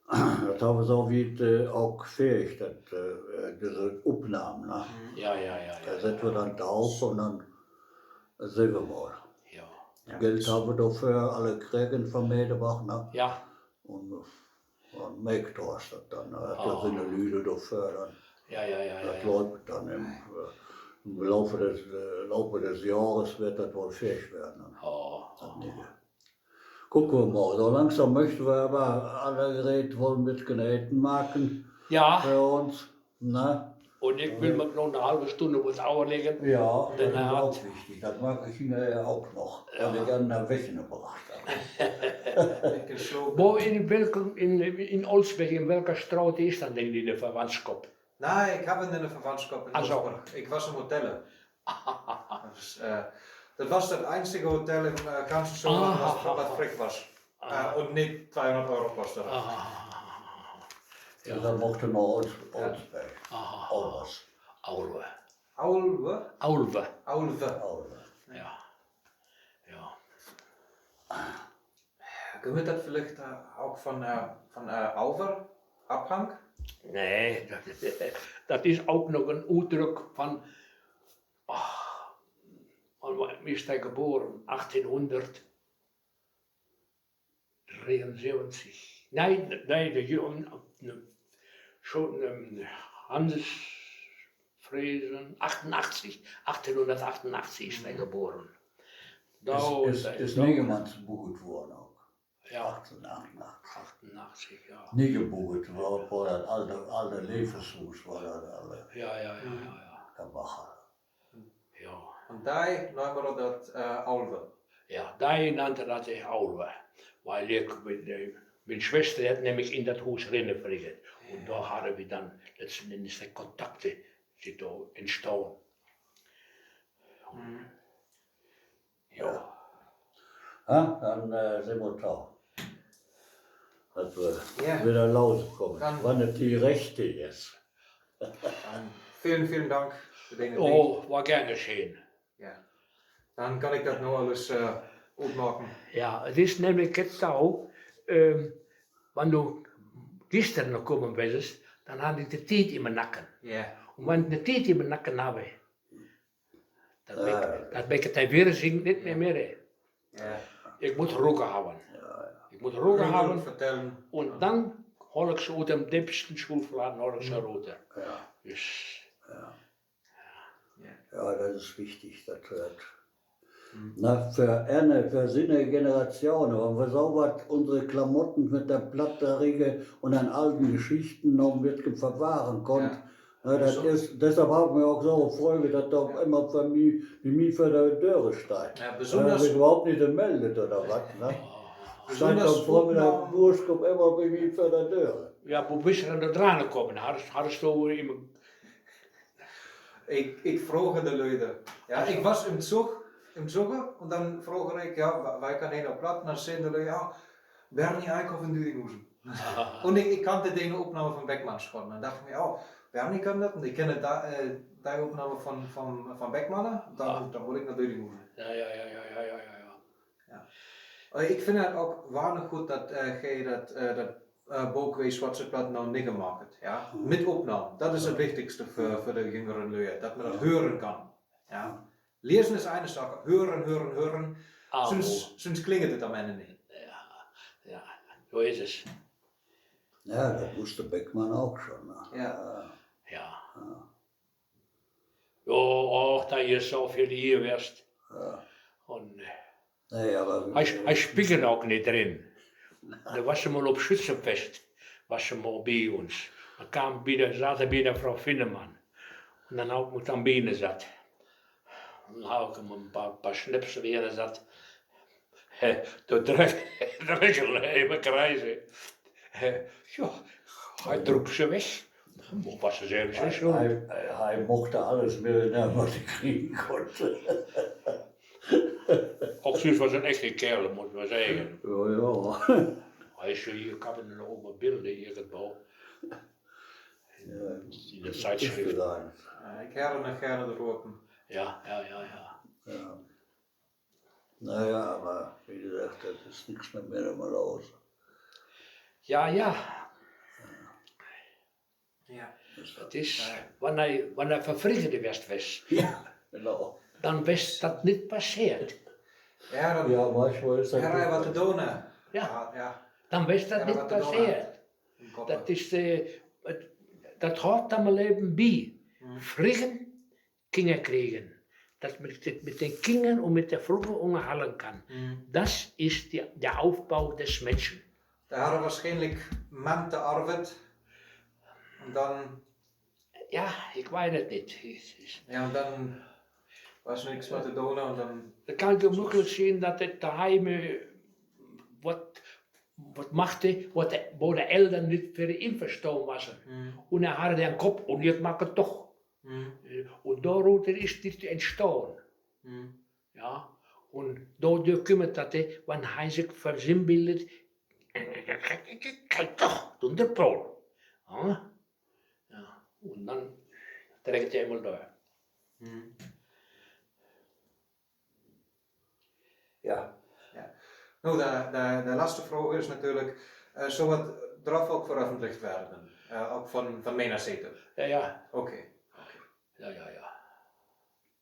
A: Dat hebben we zo wie ook fähig, diese Aufnahmen. Ne?
B: Ja, ja, ja.
A: Da setzen wir dann drauf und dann sehen wir mal.
B: Ja.
C: Ja.
A: Geld haben wir dafür, alle kriegen von Medebach. Ne?
B: Ja.
A: Und merkt das dann. Ne?
B: Oh.
A: Da sind die Leute dafür. Dann,
B: Ja, ja, ja,
A: das
B: ja.
A: läuft dann im Laufe des Jahres wird das wohl fähig werden.
B: Oh.
A: Gucken wir mal, so langsam möchten wir aber alle Geräte wollen mit Geräten machen
B: Ja,
A: für uns. Ne?
B: und ich will mir noch eine halbe Stunde was legen.
A: Ja, das ist
B: Dann
A: auch wichtig. Das mag ich Ihnen ja auch noch, weil ich gerne nach Wäschen gebracht habe.
B: Wo in Olsberg, in welcher Straße ist dann denk ich, de Verwandtschap?
C: Nee, ik heb in de verwantschap in
B: Ah, zo.
C: Wolfsburg. Ik was in Hotel. Dus, dat was het einzige hotel in Kansenzoon wat frik was. En niet 200 euro kostte.
A: Ja, dan mochten we Olsberg. Alles.
B: Aulwe.
C: Aulwe?
B: Aulwe.
C: Aulwe.
B: Ja. Ja.
C: Kun je dat vielleicht ook van Auver afhangen?
B: Nee, dat is ook nog een uitdruk van. Wanneer is hij geboren? 1873. Nee, schon Hannes Fresen, 1888 ist er geboren.
A: Is Negemanns geboekt worden ook.
B: Ja,
A: 1888.
B: 88, ja.
A: Niet geboekt, voor dat oude levenshuis waar dat alle
B: Ja.
A: kan wachten.
B: Ja.
C: En daar nemen we dat Aulwe.
B: Ja, da nannte das ich Aulwe. Weil ich meine Schwester hat nämlich in das Haus reingefragt. Und da haben wir dann letzten Endes die Kontakte sind da entstanden. Ja.
A: Ja, dann sind wir da. Dass wir
C: Ja.
A: wieder rauskommen,
C: Dann-
A: wann es die Rechte ist.
C: Vielen Dank für den Weg.
B: Oh, war gern geschehen.
C: Ja. Dan kan ik dat nou alles opmaken.
B: Ja, het is nämlich jetzt so, wenn du gestern noch gekommen bist, dann hatte ich die Tiet im Nacken.
C: Ja.
B: Und wenn ich die Tiet im Nacken habe, dann ben ik het weer zien niet meer.
C: Ja.
B: Ich muss Ruhe haben. Ich muss Ruhe haben
C: vertellen.
B: und dann hol ich sie aus dem diepsten Schulfladen, hol ich sie runter.
A: Ja.
B: Dus,
A: Ja, das ist wichtig, das hört. Na, für seine Generationen, wenn wir so was, unsere Klamotten mit der Platteriege und an alten Geschichten noch mit verwahren konnten. Ja, das ist, deshalb haben wir auch so Freude, dass da immer für mich für die Dörre steht.
C: Ja,
A: Wenn
C: besonders,
A: sich überhaupt nicht gemeldet oder was. Ne? Steht da vor mir, der Bursch kommt immer bei mir für die Dörre.
B: ja, wo bist du an der Dran gekommen? Hattest du immer.
C: ik vroeg de Leute. Ja, ik was im Zug und dann frage ich, ja, wij kan heen op plat, dan zeiden de Leute, ja, Bernie Eickhoff in Duringhuizen. Und ich kannte die Aufnahme von Beckmann schon. Dann dachte ich mir, oh, Bernie kann das. Und ich kenne die Aufnahme von Beckmann. Dann wollte ich nach Duringhuizen.
B: Ja.
C: Ja. Ik vind het ook waanzinnig goed dat je dat Boekwees Zwarte nou niet gemaakt hebt. Ja? Met opname. Dat is het wichtigste voor de jongeren Leute. Dat men dat hören kan. Ja? Lezen is eine Sache. Hören. Sonst klingt het am Ende nicht.
B: Ja, so ist es.
A: Ja, das wusste Beckmann auch schon. Ne?
C: Ja.
B: Ja. Ja, auch da ihr so viel hier wärst.
A: Ja.
B: Und
A: Nee, aber
B: hij spiegelt auch nicht drin. Da was ze mal op Schützenfest, was ze mal bei uns. Dann zat er bij de Frau Finnemann. Und dann auch mit am Bienen zat. Und dann habe ich ihm ein paar Schnäpse weer zat. Da Drechel even krijgen. Ja, hij trok ze weg. Was ze zelfs niet zo.
A: hij mochte alles meenemen wat hij kriegen konnte.
B: Ook Suus was een echte kerel, moet ik zeggen.
A: Ja.
B: Hij is hier, ik heb er nog maar beelden irgendwo. In de Zeitschrift.
C: Ik herinner gerne de roten.
B: Ja.
A: Ja. Naja, aber wie gesagt, das ist nichts mehr immer los.
B: Ja.
C: Ja.
B: Het is, wanneer vervriegende was,
A: Ja, genau.
B: dan was dat niet passeerd.
C: Ja, dan
A: Ja, manchmal ist das.
C: ja, er wat te doen.
B: Ja.
C: Ja.
B: Dan was dat
C: Ja,
B: niet
C: wat te doen,
B: passeerd.
C: Im Kopf.
B: Dat is dat hoort aan mijn leven bij. Vrienden, kinderen krijgen. Dat met den Kindern und mit der Frau unterhalten kann. Das ist der Aufbau des Menschen.
C: Da hadden waarschijnlijk Mante Arvid. En dan,
B: Ja, ich weiß es nicht.
C: ja, en dan was niks meer te doen. En dan,
B: Es kann ja möglich sein, dass es daheim was machte, wo die Eltern nicht für ihn verstanden waren. Und er hatte den Kopf und jetzt macht es doch. Und daraus ist das entstanden. Ja, und dadurch kümmert das, wenn er sich versinnbildet, kijk toch, doe de Polen. Ja? Ja, und dann trekt er immer durch.
A: Ja.
C: nou, de laatste vraag is natuurlijk, zou het eraf ook veröffentlicht werden? Ook van mijn seite?
B: Ja, ja.
C: Oké.
B: Ja, ja, ja.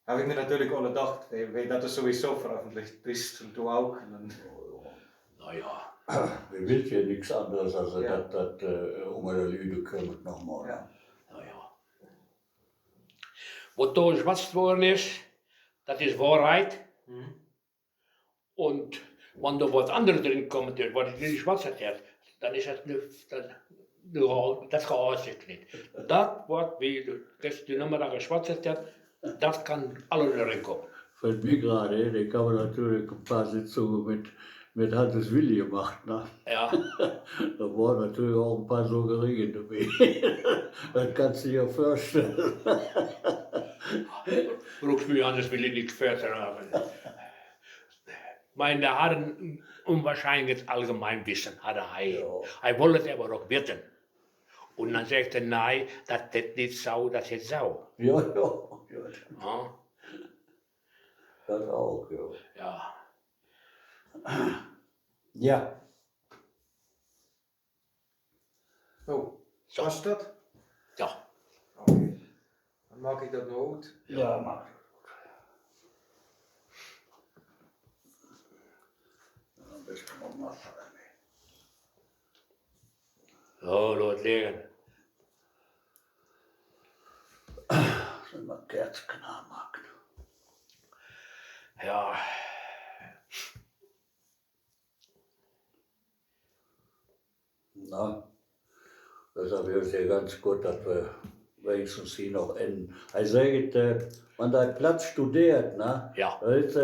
C: Heb ik me natuurlijk al gedacht, dat is sowieso veröffentlicht is, en du ook. En dan,
B: Nou ja.
A: Wir will ja nichts anderes, als
C: Ja.
A: dass um der Lüde kümmert nochmal.
C: Ja.
B: Nou ja. Wat da geschwatzt worden ist, das ist Wahrheit. Und wenn da was anderes drin kommt, was ich nicht geschwatzt hat, dann ist das nicht, das kann sich nicht. Das, was wie du nochmal da geschwatzt hat, das kann alles drin kommen.
A: Fällt mir gerade, den kann man natürlich ein paar Sitzungen mit Hannes Willi gemacht. Ne?
B: Ja.
A: Da waren natürlich auch ein paar so geringe dabei. Das kannst du dir vorstellen.
B: Brauchst mich anders will ich nicht gefährdet haben. Ich meine, der hat ein unwahrscheinliches Allgemeinwissen, hat er.
A: Ja.
B: Er wollte es aber auch wissen. Und dann sagt er, nein, das ist nicht so, das ist so.
A: Ja, ja.
B: Ja.
A: Das auch, ja.
B: Ja.
A: Ja.
C: oh,
B: Zo.
C: was dat?
B: Ja.
C: Oké. Dan maak ik dat nog uit.
A: Ja, mach. Dann bist du noch mal dran.
B: So, laat liggen.
A: Sind wir Kerzknall macht.
B: Ja.
A: Na, deshalb ist ja ganz gut, dass wir wenigstens hier noch enden. Ich sage, wenn der Platz studiert, ne,
B: Ja.
A: da ist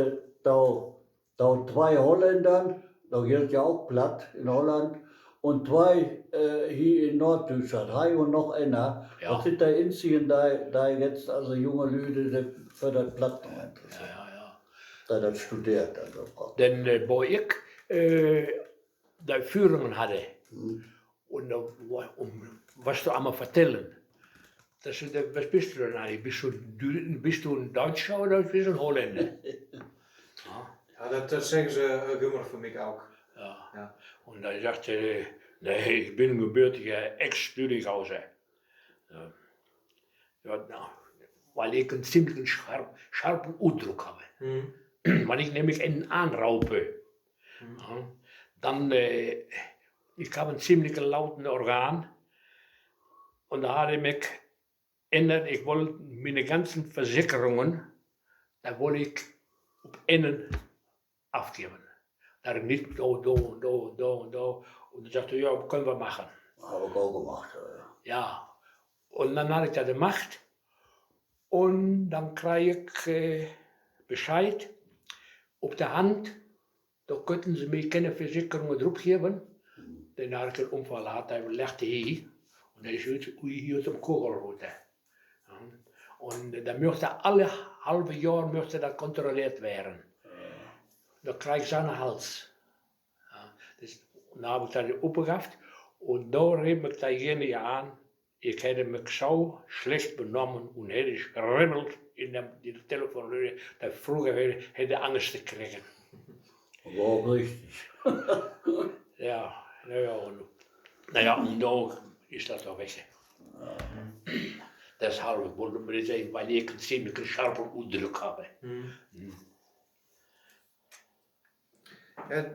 A: da zwei Holländern, da gilt ja auch platt in Holland, und zwei hier in Norddeutschland, drei und noch einer.
B: Ja.
A: Das sind der einzigen, da jetzt also junge Leute die für das Platt noch interessieren.
B: Ja.
A: Da das studiert. Also.
B: Denn wo ich die Führungen hatte, und was du einmal vertellen, das ist, was bist du denn eigentlich? Bist du ein Deutscher oder bist du ein Holländer?
C: Ja, dat zeggen ze Gummer voor mij ook.
B: Ja.
C: Ja.
B: Und dann sagte er, nee, ich bin ein gebürtiger Ex-Lüdighauser. Ja. Ja, nou, weil ich einen ziemlich scharfen Udruck habe. Wenn ich nämlich einen anraupe, ja, dann, ich habe einen ziemlich lauten Organ und da hatte ich mich ändert, ich wollte meine ganzen Versicherungen, da wollte ich auf einen aufgeben. Da ich nicht da. Und dann sagte ich, ja, können wir machen.
A: Habe ich auch gemacht.
B: Ja, und dann habe ich das gemacht und dann kriege ich Bescheid auf der Hand, da könnten sie mir keine Versicherungen drauf geben. Dann habe ich einen Unfall gehabt, der legte hier und der ist hier zum Kugelroute. Ja. Und dann möchte alle halbe Jahr möchte das kontrolliert werden. Da kriege ich seinen Hals. Ja, dann habe ich das opgehaft und da riep ich derjenige an, ich hätte mich so schlecht benommen und hätte ich gerimmelt in der Telefonröhre, dass ich früher hätte Angst gekriegt.
A: War auch richtig.
B: Ja, und da ist das auch weg. Deshalb wollte man das sagen, weil ich einen ziemlich scharfen Unterdruck habe.
C: Ja,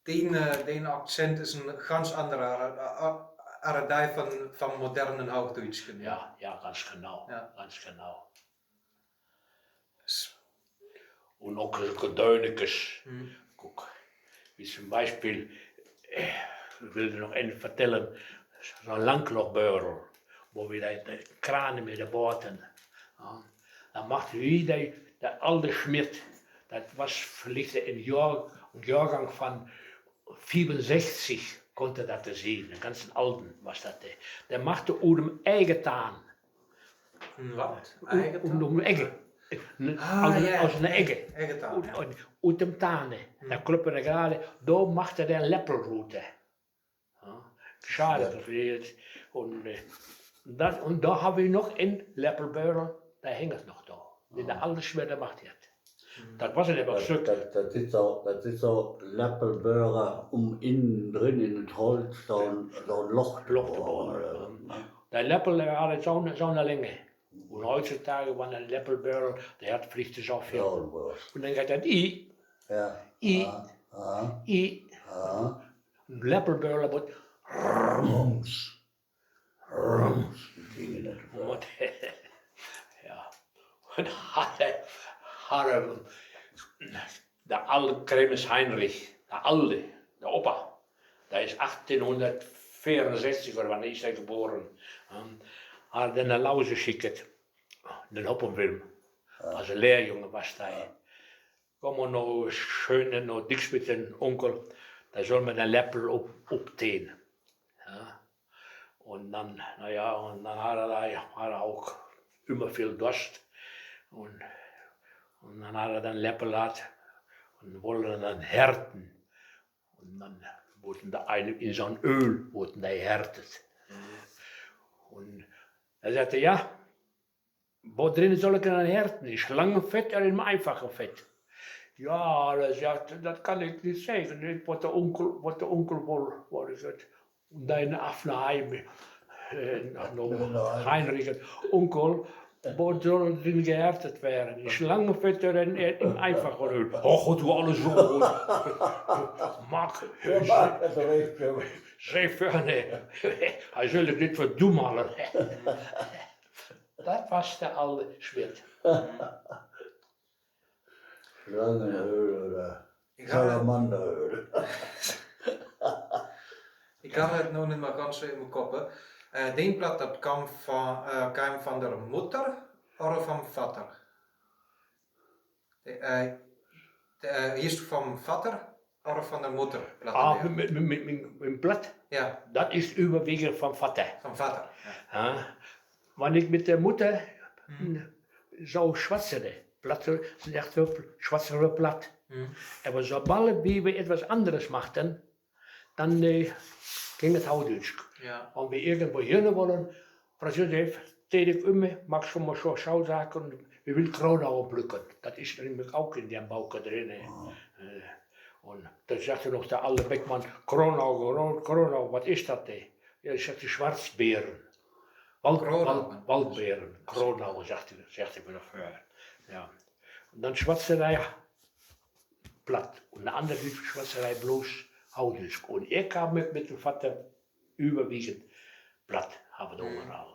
C: den accent is een ganz andere Aradij van modernen Hochdeutsch.
B: Ja, ja, ganz genau.
C: Ja.
B: Ganz genau. Und auch Gedeunekes. Guck, wie zum Beispiel, ich will dir noch einen vertellen, so ein Langlochbeurel, wo wir die Kranen mit den Booten. Ja, dann macht wie der alte Schmidt, das was vielleicht ein Jahrgang von 64 konnte das sehen, den ganzen alten was das. Der machte um eigen Taan.
C: Wat?
B: Um Egge. Aus einer Egge. Uit dem Tane. Da kloppen er gerade, da macht er eine Leppelroute. Ja, schade gefehlt. Und da haben wir noch ein Leppelbeurel, da hängt es noch da. Den der alles schwer gemacht hat. Das war ein Stück.
A: Das ist so Leppelbeere, innen drin in das Holz so ein Loch zu bohren.
B: Der Leppel hatte so eine Länge. Und heutzutage war ein Leppelbeurel, der hat vielleicht so viel. Und dann geht das I.
A: Ja.
B: I.
A: Ja.
B: Ein Leppelbeurel wird
A: Rums.
B: Und, ja. Und hatte der alte Kremes Heinrich, der alte, der Opa, der ist 1864 oder wann ist er geboren, hat er nach Hause geschickt, den Hoppenwilm, als Lehrjunge was da. Kom maar nou schön, nou diks mit dem Onkel, da soll man den Leppel opteen. Ja. Und dann, naja, und dann hat er auch immer viel Durst. Und dann hat er den Leppel gehabt und wollte dann härten. Und dann wurden da in so ein Öl wurden die härtet. Und er sagte, ja, wo drin soll ich dann härten? Ist Schlangenfett oder im einfachen Fett? Ja, er sagte, das kann ich nicht sagen, was der Onkel wollte. Und dann auf nach Heim, Heinrich, Onkel, wo soll drin gehärtet werden? In Schlangenfett oder im einfachen Öl? Oh, du alles so. Mag, sei vorne, hij soll het niet verdoemalen. Dat was der alte Schmidt.
A: Schlangenöl oder Salamanderöl.
C: Ik had het nog niet meer ganz so in mijn kop. Die plaat dat kwam van de moeder of van vader? Is van vader of van de moeder?
B: Mijn Blatt,
C: Ja,
B: das ist überwiegend vom Vater.
C: van vader. Ja.
B: Ja. Wenn ich mit der Mutter so schwatzere, sagt schwatzere Blatt. Aber sobald wir etwas anderes machten, dann ging es Hochdeutsch.
C: Ja.
B: Wenn wir irgendwo hin wollen, Frau Josef, tätig mag schon mal so sagen, wir will Kronauer pflücken. Das ist nämlich auch in dem Bauch drin. Und dann sagte noch der alte Beckmann, Kronau, was ist das denn? Ja, ich sagte Schwarzbeeren. Waldbeeren, Kronau, sagte mir noch vorher. Ja. Und dann Schwarzerei platt und eine andere Schwarzerei bloß Hochdeutsch. Und ich kam mit dem Vater überwiegend platt, haben wir überall.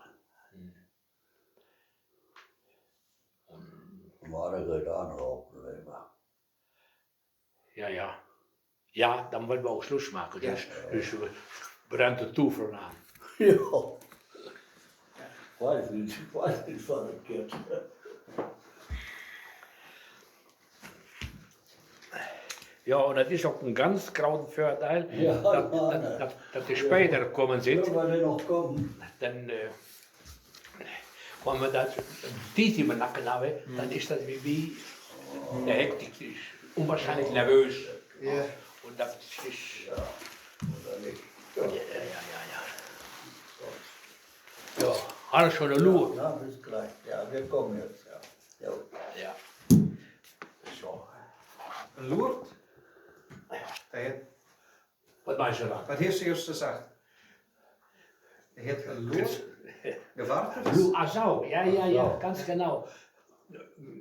A: Maar dat gaat aan opnemen.
B: Ja. Ja, dann wollen wir auch Schluss machen.
C: Ja.
B: Dus we brennt de toeval aan.
A: Ja. Weiß nicht, was das geht.
B: Ja, und das ist auch ein ganz großer Vorteil,
A: Ja,
B: dass die später kommen sind.
A: Wenn wir noch kommen.
B: Dann, wenn wir das tief im Nacken haben, dann ist das wie der Hektik ist unwahrscheinlich nervös.
C: Ja.
B: Und das ist.
A: Oder nicht?
B: Ja, alles schon eine Lur.
A: Ja, bis gleich. Ja, wir kommen jetzt. Ja.
B: Ja. So.
C: Een loert?
B: Was meinst du da?
C: Wat heeft ze juist gezegd? Er hat gewartet.
B: Ach so, ja, ganz genau.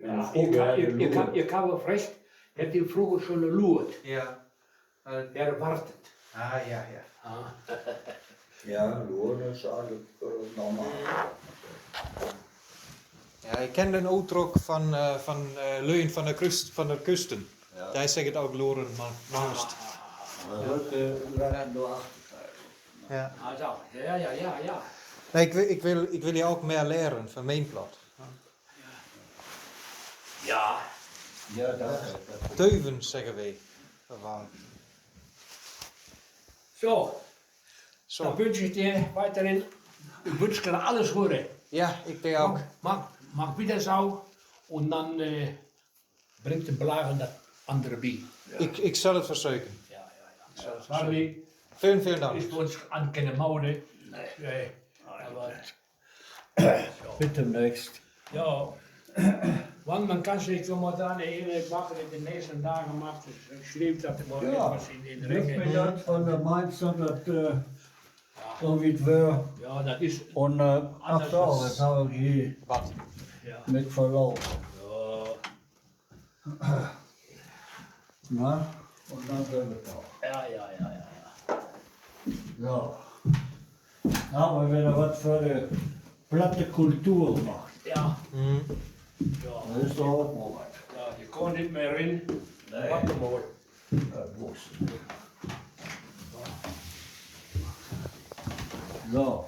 B: Ja, ich habe recht, hätte ihn früher schon geluert.
C: Ja.
B: Er wartet.
C: Ah, ja.
A: Ja, Lohn ist alles normal.
C: Ja, ik ken den uitdruk van Leun van de kusten.
A: Ja.
C: Daar zegt het ook loren, maar naast.
A: Dat laten we achter.
C: Ja.
B: Ach so, ja.
C: Nee, ik wil je ook meer leren van mijn plat.
B: Ja.
A: Ja, dat.
C: Teuven zeggen wij.
B: So,
C: Zo.
B: dann wünsche ich dir weiterhin, ich wünsche dir alles Gute.
C: Ja, ik denk ook.
B: Mach wieder so und dann bringt den Blagen das andere bei.
C: Ik zal het versuchen.
B: Ja. Harry,
C: Vielen Dank.
B: ich wünsche an keine Mode. Nee. Aber,
A: Bis demnächst.
B: ja. Want man kann sich so mal dran erinnern, ich mache in den nächsten Tagen, ich schrieb das mal
A: Ja,
B: etwas in den
A: das mir
B: Ringen.
A: das von der Mainzer, das so wie es wäre.
B: Ja, das ist,
A: Und ach so, das habe ich hier
C: Wat?
B: ja.
A: mit Verlauf.
B: Ja.
A: Na, und dann sind wir da.
B: Ja.
A: So. Aber wenn er was für die platte Kultur macht,
B: Ja.
C: Hm.
B: Ja.
A: dann ist doch auch mal was.
B: Ja, je kon niet meer in.
A: Nee.
B: Warte mal.
A: Das wusste ich. So.